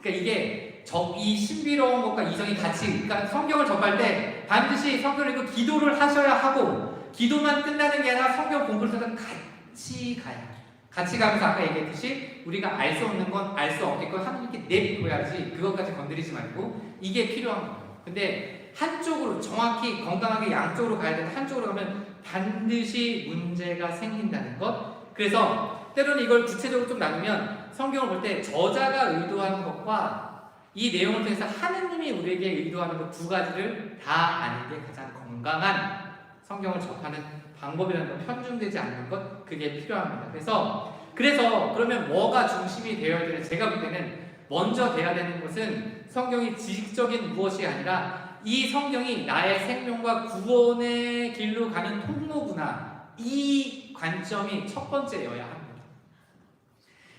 그러니까 이게 이 신비로운 것과 이성이 같이 그러니까 성경을 접할 때 반드시 성경을 읽고 기도를 하셔야 하고 기도만 끝나는 게 아니라 성경 공부를 해서 같이 가요. 같이 가면서 아까 얘기했듯이 우리가 알 수 없는 건 알 수 없겠건 하나님께 내비둬야지 그것까지 건드리지 말고 이게 필요한 거예요. 근데 한쪽으로 정확히 건강하게 양쪽으로 가야 되는데 한쪽으로 가면 반드시 문제가 생긴다는 것. 그래서 때로는 이걸 구체적으로 좀 나누면 성경을 볼 때 저자가 의도하는 것과 이 내용을 통해서 하느님이 우리에게 의도하는 것 두 가지를 다 아는 게 가장 건강한 성경을 접하는 방법이라는 건 편중되지 않는 것 그게 필요합니다. 그래서 그러면 뭐가 중심이 되어야 되는 제가 볼 때는 먼저 돼야 되는 것은 성경이 지식적인 무엇이 아니라 이 성경이 나의 생명과 구원의 길로 가는 통로구나 이 관점이 첫 번째여야 합니다.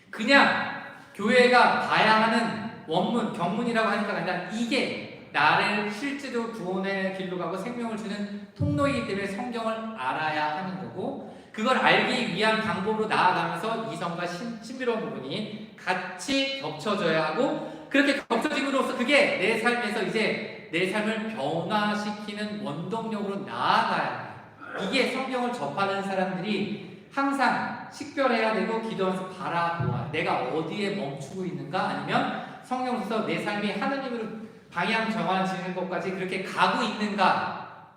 그냥 교회가 봐야 하는 원문, 경문이라고 하니까 아니라 이게 나를 실제로 구원의 길로 가고 생명을 주는 통로이기 때문에 성경을 알아야 하는 거고 그걸 알기 위한 방법으로 나아가면서 이성과 신비로운 부분이 같이 겹쳐져야 하고 그렇게 겹쳐짐으로써 그게 내 삶에서 이제 내 삶을 변화시키는 원동력으로 나아가야 해. 이게 성경을 접하는 사람들이 항상 식별해야 되고 기도하면서 바라보아 내가 어디에 멈추고 있는가 아니면 성경을 써서 내 삶이 하나님으로 방향 정하는 것까지 그렇게 가고 있는가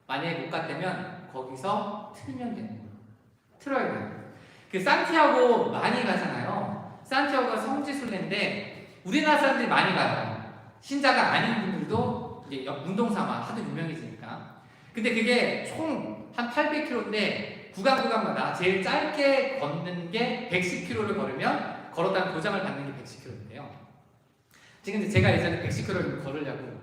만약에 못 갔다면 거기서 틀면 되는 거예요. 틀어야 돼요. 그 산티아고 많이 가잖아요. 산티아고가 성지순례인데 우리나라 사람들이 많이 가요. 신자가 아닌 분들도 이제 운동삼아 하도 유명해지니까. 근데 그게 총 한 800km인데 구간마다 제일 짧게 걷는 게 110km를 걸으면 걸었다는 보장을 받는 게 110km인데요. 지금 이제 제가 예전에 110km를 걸으려고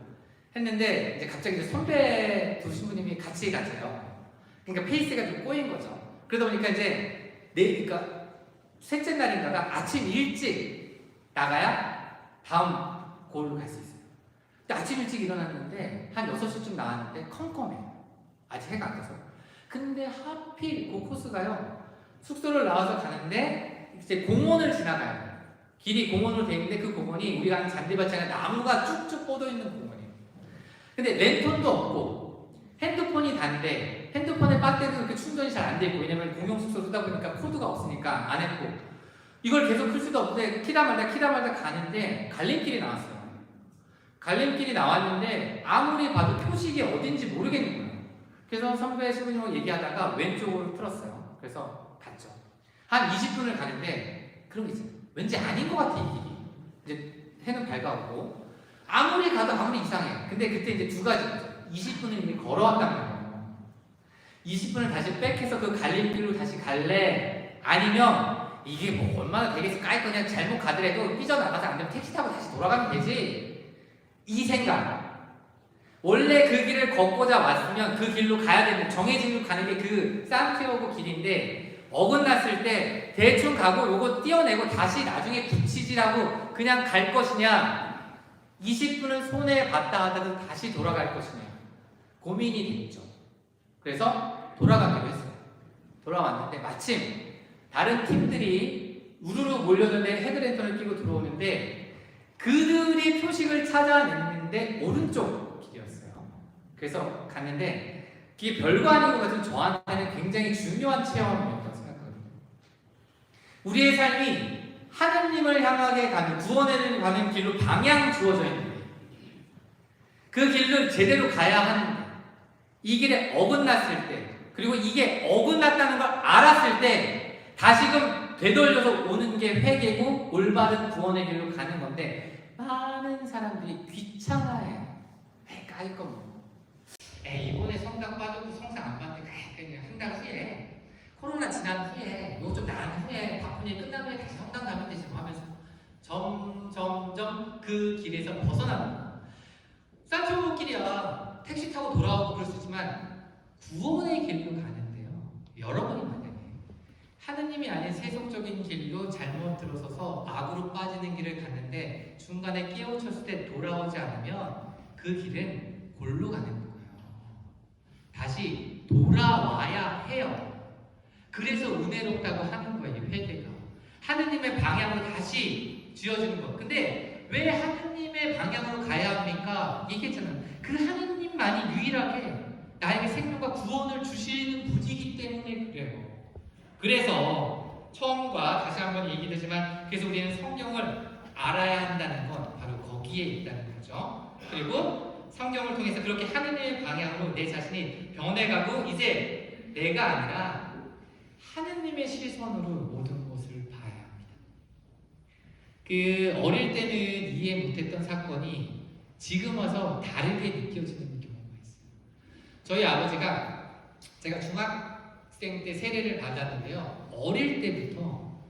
했는데 이제 갑자기 이제 선배 두 신부님이 같이 가세요. 그러니까 페이스가 좀 꼬인 거죠. 그러다 보니까 이제 그러니까 셋째 날인가가 아침 일찍 나가야 다음 골로 갈 수 있어요. 근데 아침 일찍 일어났는데 한 6시쯤 나왔는데 컴컴해요. 아직 해가 안 떠서. 근데 하필 그 코스가요. 숙소를 나와서 가는데 이제 공원을 지나가야 돼요. 길이 공원으로 되어 있는데 그 공원이 우리가 아는 잔디밭이 아니라 나무가 쭉쭉 뻗어 있는 공원이에요. 근데 랜턴도 없고 핸드폰이 단데 핸드폰의 배터리도 그렇게 충전이 잘 안 되고 왜냐면 공용 숙소 쓰다 보니까 코드가 없으니까 안 했고 이걸 계속 클 수도 없는데 키다 말다 가는데 갈림길이 나왔어요. 갈림길이 나왔는데 아무리 봐도 표식이 어딘지 모르겠는 거예요. 그래서 선배 신부님하고 얘기하다가 왼쪽으로 틀었어요. 그래서 갔죠. 한 20분을 가는데 그런 게 있어요. 왠지 아닌 것 같아 이 길이. 이제 해는 밝아오고 아무리 가도 아무리 이상해요. 근데 그때 이제 두 가지죠. 20분을 이미 걸어왔단 말이에요. 20분을 다시 백해서 그 갈림길로 다시 갈래? 아니면 이게 뭐 얼마나 되겠어? 까이 그냥 잘못 가더라도 삐져나가서 안 되면 택시 타고 다시 돌아가면 되지. 이 생각. 원래 그 길을 걷고자 왔으면 그 길로 가야 되는 정해진 길로 가는 게 그 산티아고 길인데 어긋났을 때 대충 가고 요거 띄어내고 다시 나중에 붙이지라고 그냥 갈 것이냐 20분을 손에 받다 하다도 다시 돌아갈 것이냐 고민이 됐죠. 그래서 돌아가기로 했어요. 돌아왔는데 마침 다른 팀들이 우르르 몰려드는데 헤드랜턴을 끼고 들어오는데 그들이 표식을 찾아냈는데 오른쪽 길이었어요. 그래서 갔는데 그게 별거 아닌 것 같은 저한테는 굉장히 중요한 체험이었다고 생각하거든요. 우리의 삶이 하느님을 향하게 가는 구원에 가는 길로 방향 주어져 있는데 그 길을 제대로 가야 하는데 이 길에 어긋났을 때 그리고 이게 어긋났다는 걸 알았을 때 다시금 되돌려서 오는 게 회개고 올바른 구원의 길로 가는 건데 많은 사람들이 귀찮아해요. 까일 거 뭐. 이번에 성당 빠져도 성상 안 받는데 그냥 한 달 후에 코로나 지난 후에 이거 좀 나은 후에 바쁜 일 끝난 후에 다시 성당 가면 되지 뭐 하면서 점점 그 길에서 벗어납니다. 산티아고 길이야 택시 타고 돌아오고 그럴 수 있지만 구원의 길로 가는데요. 여러분이 만약에 하느님이 아닌 세속적인 길로 잘못 들어서서 악으로 빠지는 길을 갔는데 중간에 깨우쳤을 때 돌아오지 않으면 그 길은 골로 가는 거예요. 다시 돌아와야 해요. 그래서 은혜롭다고 하는 거예요. 회개가. 하느님의 방향으로 다시 지어주는 거. 근데 왜 하느님의 방향으로 가야 합니까? 얘기했잖아요. 그 하느님만이 유일하게 나에게 생명과 구원을 주시는 분이기 때문에 그래요. 그래서 처음과 다시 한번 얘기되지만 그래서 우리는 성경을 알아야 한다는 건 바로 거기에 있다는 거죠. 그리고 성경을 통해서 그렇게 하느님의 방향으로 내 자신이 변해가고 이제 내가 아니라 하느님의 시선으로 모든 것을 봐야 합니다. 그 어릴 때는 이해 못했던 사건이 지금 와서 다르게 느껴지는 경우가 있어요. 저희 아버지가 제가 중학생 때 세례를 받았는데요. 어릴 때부터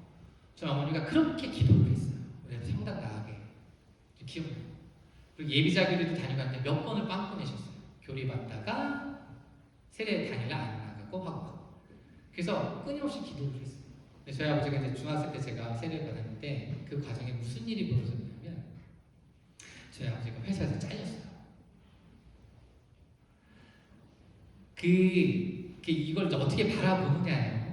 저희 어머니가 그렇게 기도를 했어요. 그래서 성당 나가게 기억나요. 그리고 예비자교리도 다녀갔는데 몇 번을 빵꾸 내셨어요. 교리 받다가 세례 다닐라 안 나가고 하고. 그래서 끊임없이 기도를 했어요. 근데 저희 아버지가 이제 중학생 때 제가 세례를 받았는데 그 과정에 무슨 일이 벌어졌냐면 저희 아버지가 회사에서 잘렸어요. 이걸 어떻게 바라보느냐예요.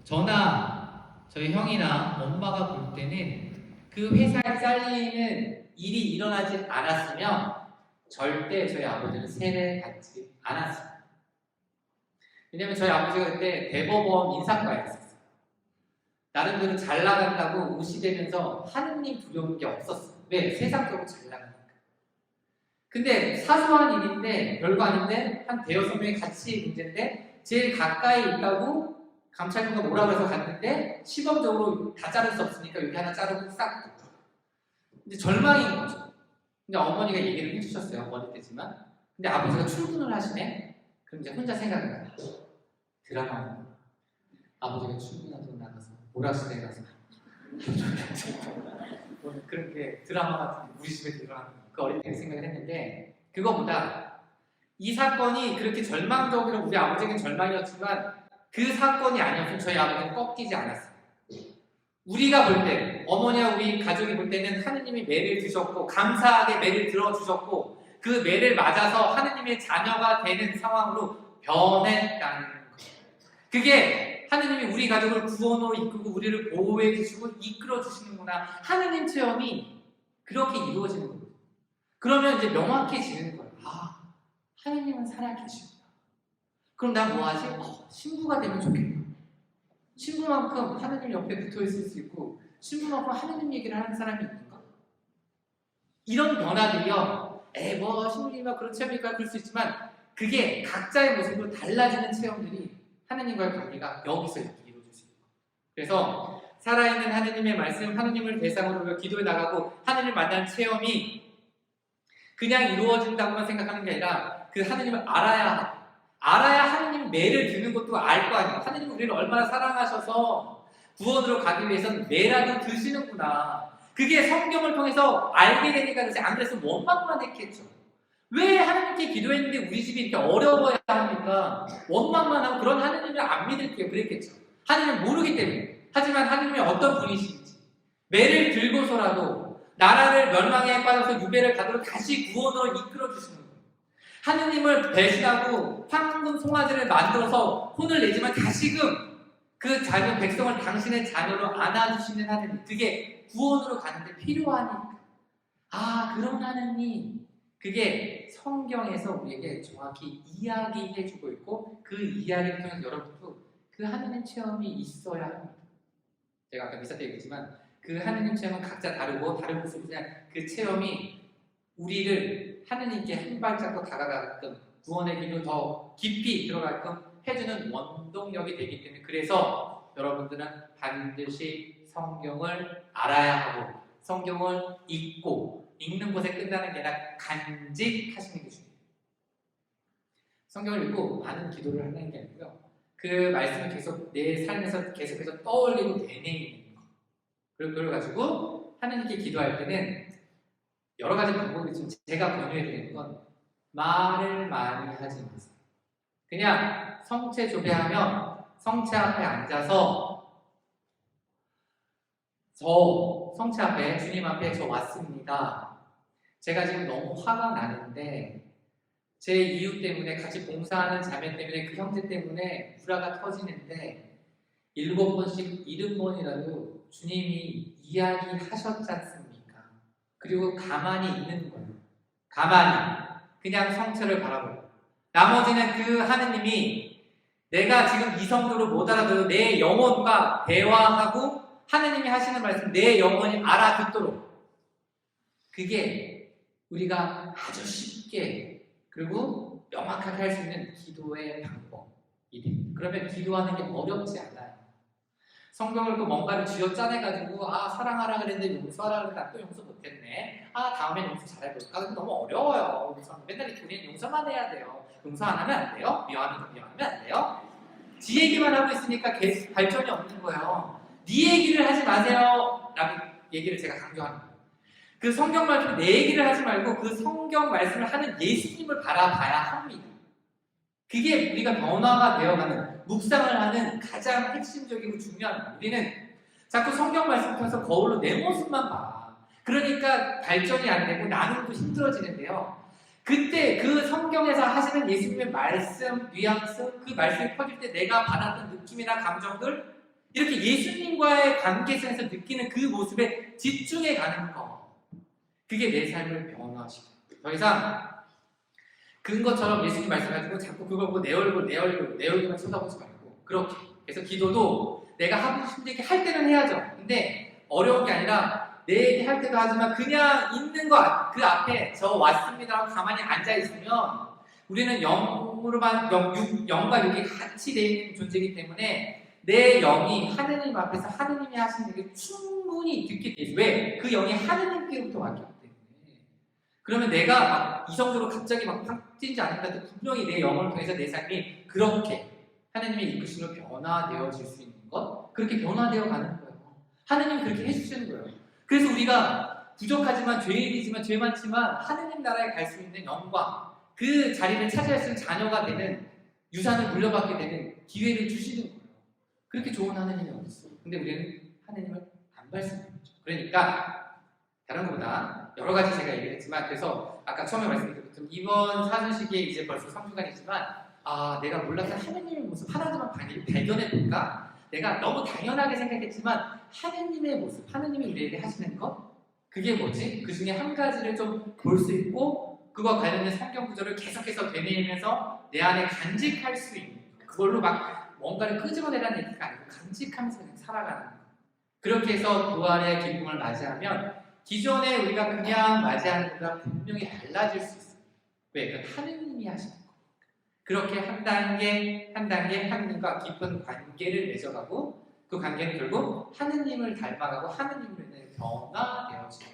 저나 저희 형이나 엄마가 볼 때는 그 회사에 잘리는 일이 일어나지 않았으면 절대 저희 아버지는 세례 받지 않았어요. 왜냐면 저희 아버지가 그때 대법원 인사과였었어요. 나름대로 잘 나간다고 무시되면서 하느님 두려운 게 없었어요. 왜? 세상적으로 잘 나가니까. 근데 사소한 일인데 별거 아닌데 한 대여섯 명이 같이 문제인데 제일 가까이 있다고 감찰관가 뭐라 그래서 갔는데 시범적으로 다 자를 수 없으니까 여기 하나 자르고 싹 붙어. 이제 절망인 거죠. 근데 어머니가 얘기를 해주셨어요. 어릴 때지만. 근데 아버지가 출근을 하시네. 그럼 이제 혼자 생각해요. 드라마. 아버지가 출근하고 나가서 오락실에 가서 그런 게 드라마 같은 게 우리 집에 들어가는 그 어릴 때 생각을 했는데, 그거보다 이 사건이 그렇게 절망적으로 우리 아버지에게는 절망이었지만 그 사건이 아니었으면 저희 아버지는 꺾이지 않았어요. 우리가 볼 때, 어머니와 우리 가족이 볼 때는 하느님이 매를 드셨고 감사하게 매를 들어주셨고 그 매를 맞아서 하느님의 자녀가 되는 상황으로 변했다는 거예요. 그게 하느님이 우리 가족을 구원으로 이끌고 우리를 보호해 주시고 이끌어 주시는구나, 하느님 체험이 그렇게 이루어지는 거예요. 그러면 이제 명확해지는 거예요. 아, 하느님은 살아계시구나. 그럼 난 뭐하지? 신부가 되면 좋겠다. 신부만큼 하느님 옆에 붙어있을 수 있고 신부만큼 하느님 얘기를 하는 사람이 있는가? 이런 변화들이요, 신부님과 그런 체험일까? 그럴 수 있지만 그게 각자의 모습으로 달라지는 체험들이 하느님과의 관계가 여기서 이렇게 이루어질 수 있는 거예요. 그래서 살아있는 하느님의 말씀, 하느님을 대상으로 기도해 나가고 하느님을 만난 체험이 그냥 이루어진다고만 생각하는 게 아니라 그 하느님을 알아야 하느님 매를 드는 것도 알 거 아니에요. 하느님은 우리를 얼마나 사랑하셔서 구원으로 가기 위해서는 매라도 드시는구나. 그게 성경을 통해서 알게 되니까 그렇지, 안 그래서 원망만 했겠죠. 왜 하느님께 기도했는데 우리 집이 이렇게 어려워야 합니까? 원망만 하고 그런 하느님을 안 믿을게요. 그랬겠죠. 하느님을 모르기 때문에. 하지만 하느님이 어떤 분이신지 매를 들고서라도 나라를 멸망에 빠져서 유배를 가도록 다시 구원으로 이끌어 주시는 거예요. 하느님을 배신하고 황금 송아지를 만들어서 혼을 내지만 다시금 그 작은 백성을 당신의 자녀로 안아주시는 하느님, 그게 구원으로 가는데 필요하니까. 그런 하느님, 그게 성경에서 우리에게 정확히 이야기해주고 있고 그 이야기를 통해서 여러분도 그 하느님 체험이 있어야 합니다. 제가 아까 미사 때 얘기했지만 그 하느님 체험은 각자 다르고 다른 모습이 그냥 그 체험이 우리를 하느님께 한 발짝 더 다가가게끔 구원의 길로 더 깊이 들어가게끔 해주는 원동력이 되기 때문에, 그래서 여러분들은 반드시 성경을 알아야 하고 성경을 읽는 곳에 끝나는 게 아니라 간직하시는 게 중요해요. 성경을 읽고 많은 기도를 하는 게 아니고요, 그 말씀을 계속 내 삶에서 계속해서 떠올리고 되뇌이는 거. 그걸 가지고 하느님께 기도할 때는 여러 가지 방법이 있지만 제가 권유해드리는 건 말을 많이 하지 마세요. 그냥 성체 조배하면 성체 앞에 앉아서 성체 앞에, 주님 앞에 저 왔습니다. 제가 지금 너무 화가 나는데 제 이유 때문에, 같이 봉사하는 자매 때문에, 그 형제 때문에 불화가 터지는데 7번씩 70번이라도 주님이 이야기하셨지 않습니까? 그리고 가만히 있는 거예요. 가만히 그냥 성체를 바라보고, 나머지는 그 하느님이 내가 지금 이성적으로 못 알아들어도 내 영혼과 대화하고 하느님이 하시는 말씀 내 영혼이 알아듣도록, 그게 우리가 아주 쉽게 그리고 명확하게 할 수 있는 기도의 방법이 됩니다. 그러면 기도하는 게 어렵지 않아요. 성경을 뭔가를 쥐어짜내가지고 사랑하라 그랬는데 용서하라 그랬는데 또 용서 못했네, 다음엔 용서 잘해볼까? 근데 너무 어려워요. 맨날 우리는 용서만 해야 돼요. 용서 안 하면 안 돼요. 미워하면 안 돼요. 지 얘기만 하고 있으니까 계속 발전이 없는 거예요. 네 얘기를 하지 마세요 라는 얘기를 제가 강조하는 거예요. 그 성경 말씀 내 얘기를 하지 말고 그 성경 말씀을 하는 예수님을 바라봐야 합니다. 그게 우리가 변화가 되어가는, 묵상을 하는 가장 핵심적이고 중요한 거예요. 우리는 자꾸 성경 말씀 통해서 거울로 내 모습만 봐. 그러니까 발전이 안 되고 나눔도 힘들어지는데요, 그때 그 성경에서 하시는 예수님의 말씀, 뉘앙스, 그 말씀이 퍼질 때 내가 받았던 느낌이나 감정들, 이렇게 예수님과의 관계성에서 느끼는 그 모습에 집중해 가는 거, 그게 내 삶을 변화시켜요. 더 이상 근거처럼 예수님 말씀하시고 자꾸 그걸 보고 내 얼굴만 쳐다보지 말고, 그렇게. 그래서 기도도 내가 하고 싶은 얘기 할 때는 해야죠. 근데 어려운 게 아니라 내 얘기 할 때도 하지만 그냥 있는 것, 그 앞에 저 왔습니다 하고 가만히 앉아있으면 우리는 영과 육이 같이 되어 있는 존재이기 때문에 내 영이 하느님 앞에서 하느님이 하시는 얘기를 충분히 듣게 되죠. 왜? 그 영이 하느님께로부터 왔기 때문에. 그러면 내가 막 이성적으로 갑자기 막 확 뛰지 않는다도 분명히 내 영혼을 통해서 내 삶이 그렇게 하나님의 이끄심으로 변화되어질 수 있는 것, 그렇게 변화되어 가는 거예요. 하나님이 그렇게 해주시는 거예요. 그래서 우리가 부족하지만 죄인이지만 죄 많지만 하느님 나라에 갈 수 있는 영광, 그 자리를 차지할 수 있는 자녀가 되는, 유산을 물려받게 되는 기회를 주시는 거예요. 그렇게 좋은 하나님이 어디 있어요? 근데 우리는 하나님을 안 받습니다. 그러니까 다른 것보다 여러 가지 제가 얘기했지만, 그래서 아까 처음에 말씀드린 것처럼 이번 사순시기에 이제 벌써 3주간이지만 내가 몰랐던 하나님의 모습 하나만 발견해 볼까? 내가 너무 당연하게 생각했지만 하나님의 모습, 하나님이 우리에게 하시는 것, 그게 뭐지? 그 중에 한 가지를 좀 볼 수 있고 그와 관련된 성경 구절을 계속해서 되뇌이면서 내 안에 간직할 수 있는, 그걸로 막 뭔가를 끄집어내라는 얘기가 아니고 간직하면서 그냥 살아가는 거. 그렇게 해서 부활의 기쁨을 맞이하면 기존에 우리가 그냥 맞이하는 것과 분명히 달라질 수 있어요. 왜? 그건 하느님이 하시는 거. 그렇게 한 단계 한 단계 하느님과 깊은 관계를 맺어가고, 그 관계는 결국 하느님을 닮아가고 하느님으로 인해 변화되어져요.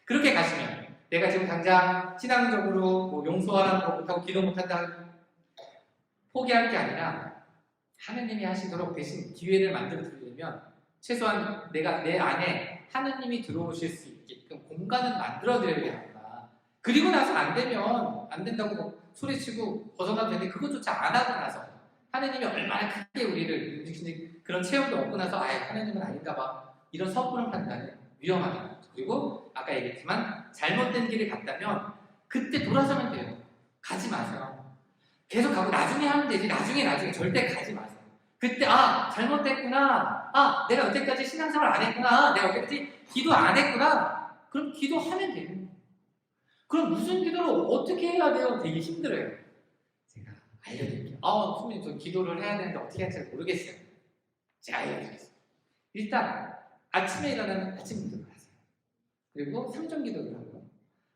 그렇게 가시면 내가 지금 당장 신앙적으로 뭐 용서하라는 거 못하고 기도 못한다 포기할 게 아니라 하느님이 하시도록 대신 기회를 만들어 드리려면 최소한 내가 내 안에 하느님이 들어오실 수 있게끔 공간을 만들어 드려야 되겠구나. 그리고 나서 안 되면 안 된다고 뭐 소리치고 벗어나도 되는데 그것조차 안 하고 나서 하느님이 얼마나 크게 우리를 움직이는지 그런 체험도 얻고 나서 하느님은 아닌가 봐, 이런 섣부른 판단은 위험하다. 그리고 아까 얘기했지만 잘못된 길을 갔다면 그때 돌아서면 돼요. 가지 마세요. 계속 가고 나중에 하면 되지. 나중에 절대 가지 마세요. 그때 잘못됐구나, 내가 여태까지 신앙생활 안 했구나, 내가 여태까지 기도 안 했구나, 그럼 기도하면 돼요. 그럼 무슨 기도를 어떻게 해야 돼요? 되게 힘들어요. 제가 알려드릴게요. 선생님 저 기도를 해야 되는데 어떻게 할지 모르겠어요. 제가 알려드리겠습니다. 일단 아침에 일어나면 아침 기도를 하세요. 그리고 상전 기도를 하고요.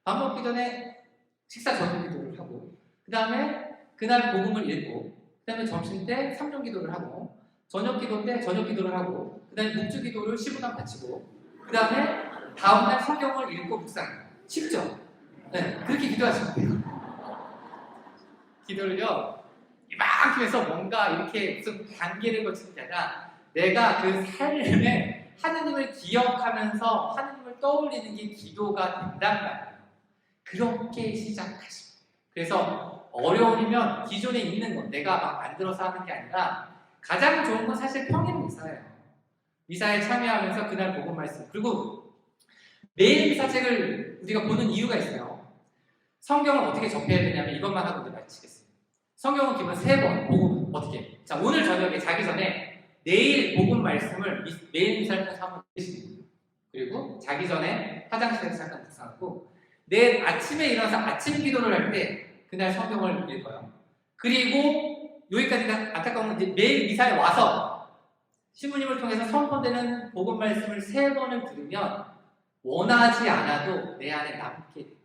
밥 먹기 전에 식사 전후 기도를 하고, 그 다음에 그날 복음을 읽고, 그 다음에 점심 때 삼전 기도를 하고, 저녁 기도 때 저녁 기도를 하고, 그 다음에 묵주 기도를 15분 바치고, 그 다음에 다음날 성경을 읽고 묵상해요. 쉽죠? 네, 그렇게 기도하시면 돼요. 기도를요, 이만큼 해서 뭔가 이렇게 무슨 단계를 거치는 게 아니라 내가 그 삶에 하느님을 기억하면서 하느님을 떠올리는 게 기도가 된단 말이에요. 그렇게 시작하시면 돼요. 그래서 어려움이면 기존에 있는 것, 내가 막 만들어서 하는 게 아니라 가장 좋은 건 사실 평일 미사예요. 미사에 참여하면서 그날 복음 말씀, 그리고 매일 미사책을 우리가 보는 이유가 있어요. 성경을 어떻게 접해야 되냐면 이것만 하고 마치겠습니다. 성경은 기본 3번 복음 어떻게? 자, 오늘 저녁에 자기 전에 내일 복음 말씀을 매일 미사를 통해서 한번 읽으시는 거예요. 그리고 자기 전에 화장실에서 잠깐 묵상하고, 내일 아침에 일어나서 아침 기도를 할 때 그날 성경을 읽어요. 그리고 여기까지 안타까운 건 매일 미사에 와서 신부님을 통해서 선포되는 복음 말씀을 3번을 들으면 원하지 않아도 내 안에 남게 돼요.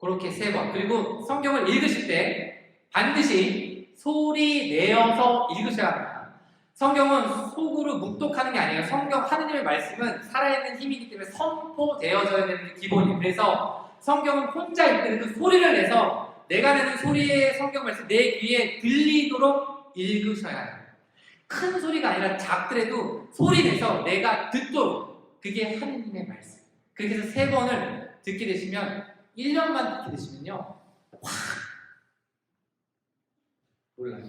그렇게 3번. 그리고 성경을 읽으실 때 반드시 소리 내어서 읽으셔야 합니다. 성경은 속으로 묵독하는 게 아니에요. 성경, 하느님의 말씀은 살아있는 힘이기 때문에 선포되어져야 되는 게 기본이에요. 그래서 성경은 혼자 읽더라도 소리를 내서 내가 내는 소리의 성경 말씀 내 귀에 들리도록 읽으셔야 해요. 큰 소리가 아니라 작더라도 소리 내서 내가 듣도록, 그게 하느님의 말씀. 그렇게 해서 3번을 듣게 되시면 1년만 듣게 되시면요, 몰라요.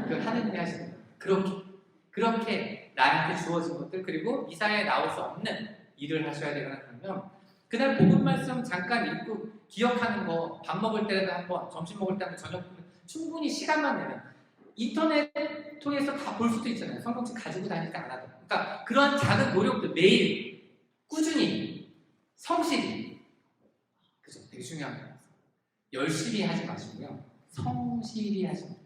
그 하느님이 하시는 거예요. 그렇게 나한테 주어진 것들, 그리고 미사에 나올 수 없는 일을 하셔야 되거나 그러면 그날 복음 말씀 잠깐 읽고 기억하는 거, 밥 먹을 때라도 한번, 점심 먹을 때 한번, 저녁 보면 충분히 시간만 내면 인터넷 통해서 다 볼 수도 있잖아요. 성경책 가지고 다니지 않아도. 그러니까 그런 작은 노력들 매일 꾸준히 성실히, 그죠? 되게 중요한 거예요. 열심히 하지 마시고요, 성실히 하시면 돼요.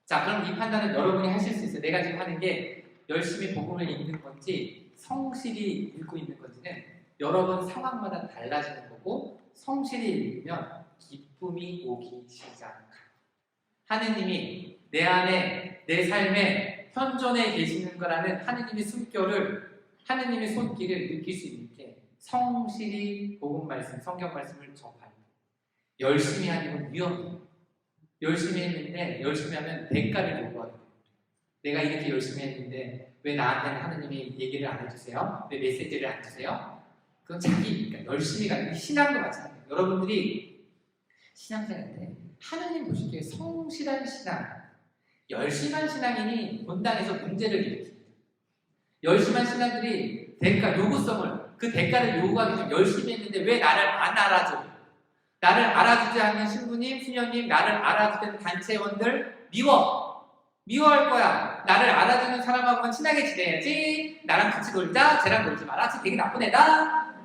자, 그럼 이 판단은 여러분이 하실 수 있어요. 내가 지금 하는 게 열심히 복음을 읽는 건지 성실히 읽고 있는 건지는 여러분 상황마다 달라지는 거고, 성실히 읽으면 기쁨이 오기 시작합니다. 하느님이 내 안에, 내 삶에 현존해 계시는 거라는 하느님의 숨결을, 하느님의 손길을 느낄 수 있는 게 성실히 복음 말씀, 성경 말씀을 접할 때 열심히 하는 건 위험해요. 열심히 했는데 열심히 하면 대가를 요구하게 돼요. 내가 이렇게 열심히 했는데 왜 나한테는 하느님이 얘기를 안 해주세요? 왜 메시지를 안 주세요? 그건 자기니까 열심히 가는 신앙도 마찬가지예요. 여러분들이 신앙생활 때 하느님 보시기에 성실한 신앙, 열심한 신앙인이 본당에서 문제를 일으킵니다. 열심한 신앙들이 대가, 요구성을, 그 대가를 요구하기 좀 열심히 했는데 왜 나를 안 알아줘? 나를 알아주지 않는 신부님, 수녀님, 나를 알아주는 단체원들 미워할 거야. 나를 알아주는 사람하고만 친하게 지내야지. 나랑 같이 놀자. 쟤랑 놀지 마라. 쟤 되게 나쁜 애다.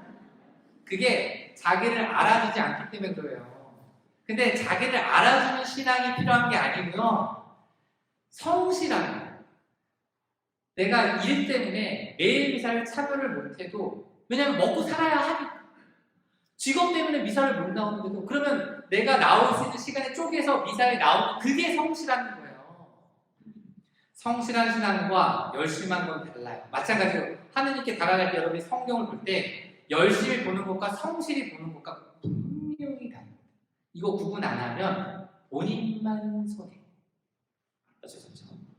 그게 자기를 알아주지 않기 때문에 그래요. 근데 자기를 알아주는 신앙이 필요한 게 아니고요. 성실한 거. 내가 일 때문에 매일 미사를 참여를 못해도 왜냐면 먹고 살아야 하니까. 직업 때문에 미사를 못 나오는데도 그러면 내가 나올 수 있는 시간에 쪼개서 미사에 나오는 그게 성실한 거예요. 성실한 신앙과 열심한 건 달라요. 마찬가지로 하느님께 다가갈 때 여러분이 성경을 볼 때 열심히 보는 것과 성실히 보는 것과 분명히 다릅니다. 이거 구분 안 하면 본인만 손해. 어쩌죠?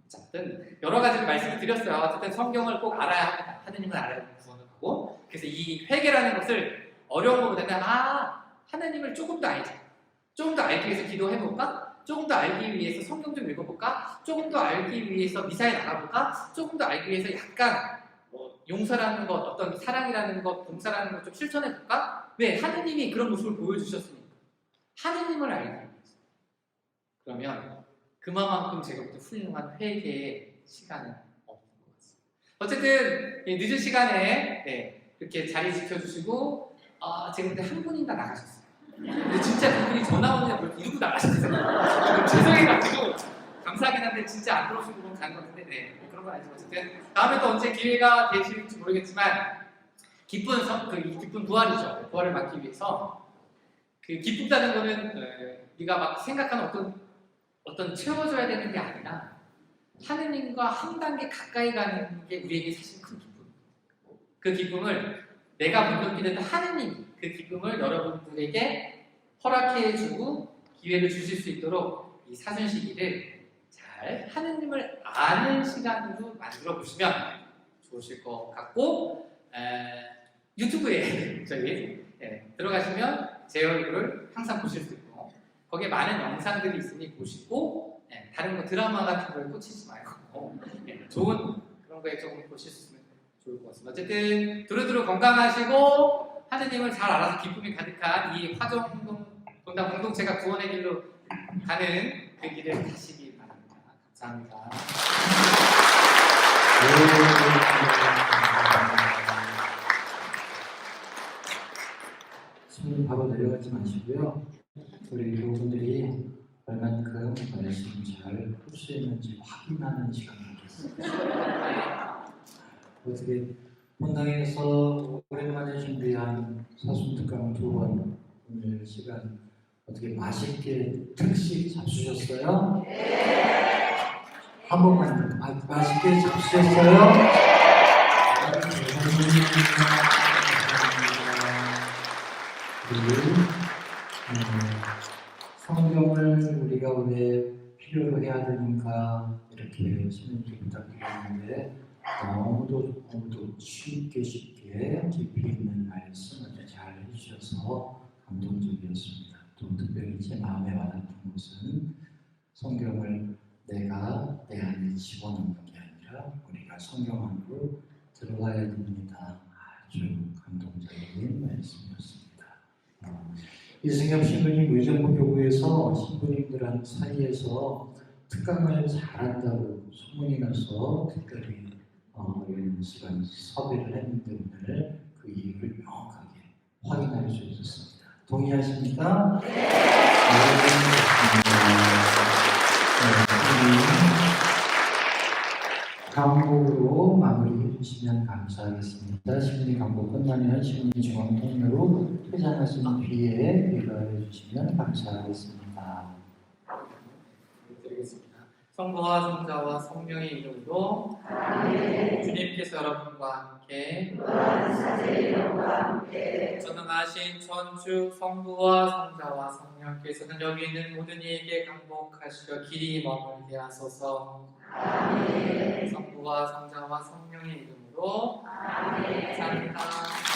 어쨌든 여러 가지 말씀을 드렸어요. 어쨌든 성경을 꼭 알아야 합니다. 하느님을 알아야 구원을 하고. 그래서 이 회개라는 것을 어려운 것보다는 하나님을 조금 더 알자. 조금 더 알기 위해서 기도해볼까? 조금 더 알기 위해서 성경 좀 읽어볼까? 조금 더 알기 위해서 미사에 나가볼까? 조금 더 알기 위해서 약간 용서라는 것, 어떤 사랑이라는 것, 봉사라는 것 좀 실천해볼까? 왜? 하느님이 그런 모습을 보여주셨으니까. 하느님을 알기 위해서. 그러면 그만큼 제가 또 훌륭한 회개의 시간은 없는 것 같습니다. 어쨌든 늦은 시간에 이렇게 자리 지켜주시고 지금 근데 한 분인가 나가셨어요. 근데 진짜 그분이 전화 오느냐 벌써 이러고 나가셨어요. 죄송해가지고 감사하긴 한데 진짜 안 들어오신 분은 가는 것 같은데 그런 건 아니지만 어쨌든 다음에 또 언제 기회가 되실지 모르겠지만 기쁜 부활이죠. 부활을 맞기 위해서 그 기쁘다는 거는 우리가 막 생각하는 어떤 채워줘야 되는 게 아니라 하느님과 한 단계 가까이 가는 게 우리에게 사실 큰 기쁨. 그 기쁨을 내가 못 느끼는 하느님이 그 기쁨을 여러분들에게 허락해주고 기회를 주실 수 있도록 이 사순시기를 잘 하느님을 아는 시간으로 만들어 보시면 좋으실 것 같고 유튜브에 저희 들어가시면 제 얼굴을 항상 보실 수 있고 거기에 많은 영상들이 있으니 보시고 다른 거 드라마 같은 거에 꽂히지 말고 좋은 그런 거에 조금 보실 수 있으면 좋을 것 같습니다. 어쨌든 두루두루 건강하시고 하느님을 잘 알아서 기쁨이 가득한 이 화정동 본당 공동체가 구원의 길로 가는 그 길을 가시기 바랍니다. 감사합니다. 손 바로 내려가지 마시고요. 우리 교우분들이 얼만큼 말씀 잘 풀 수 있는지 확인하는 시간을 갖겠습니다. 어떻게 본당에서 오랜만에 준비한 사순특강 2번 오늘 시간 어떻게 맛있게 특식 잡수셨어요? 네. 한 번만 맛있게 잡수셨어요? 성경을 우리가 왜 필요로 해야 되는가 이렇게 신님께 부탁드렸는데 너무도 쉽게 깊이 있는 말씀을 잘 해주셔서 감동적이었습니다. 또 특별히 제 마음에 와닿던 것은 성경을 내가 내 안에 집어넣는 게 아니라 우리가 성경 안으로 들어가야 됩니다. 아주 감동적인 말씀이었습니다. 이승엽 신부님 의정부 교구에서 신부님들 사이에서 특강을 잘한다고 소문이 나서 특별히 이런 시간 섭외를 했는데 오늘 그 이유를 명확하게 확인할 수 있었습니다. 동의하십니까? 네. 강복으로 마무리해 주시면 감사하겠습니다. 신문이 강복 끝나면 신문이 중앙 통로로 퇴장하시는 뒤에 귀가해 주시면 감사하겠습니다. 드리겠습니다. 성부와 성자와 성령의 이름으로 주님께서 여러분과 함께 전능하신 천주 성부와 성자와 성령께서는 여기 있는 모든 이에게 강복하시어 길이 머물게 하소서. 성부와 성자와 성령의 이름으로 감사합니다.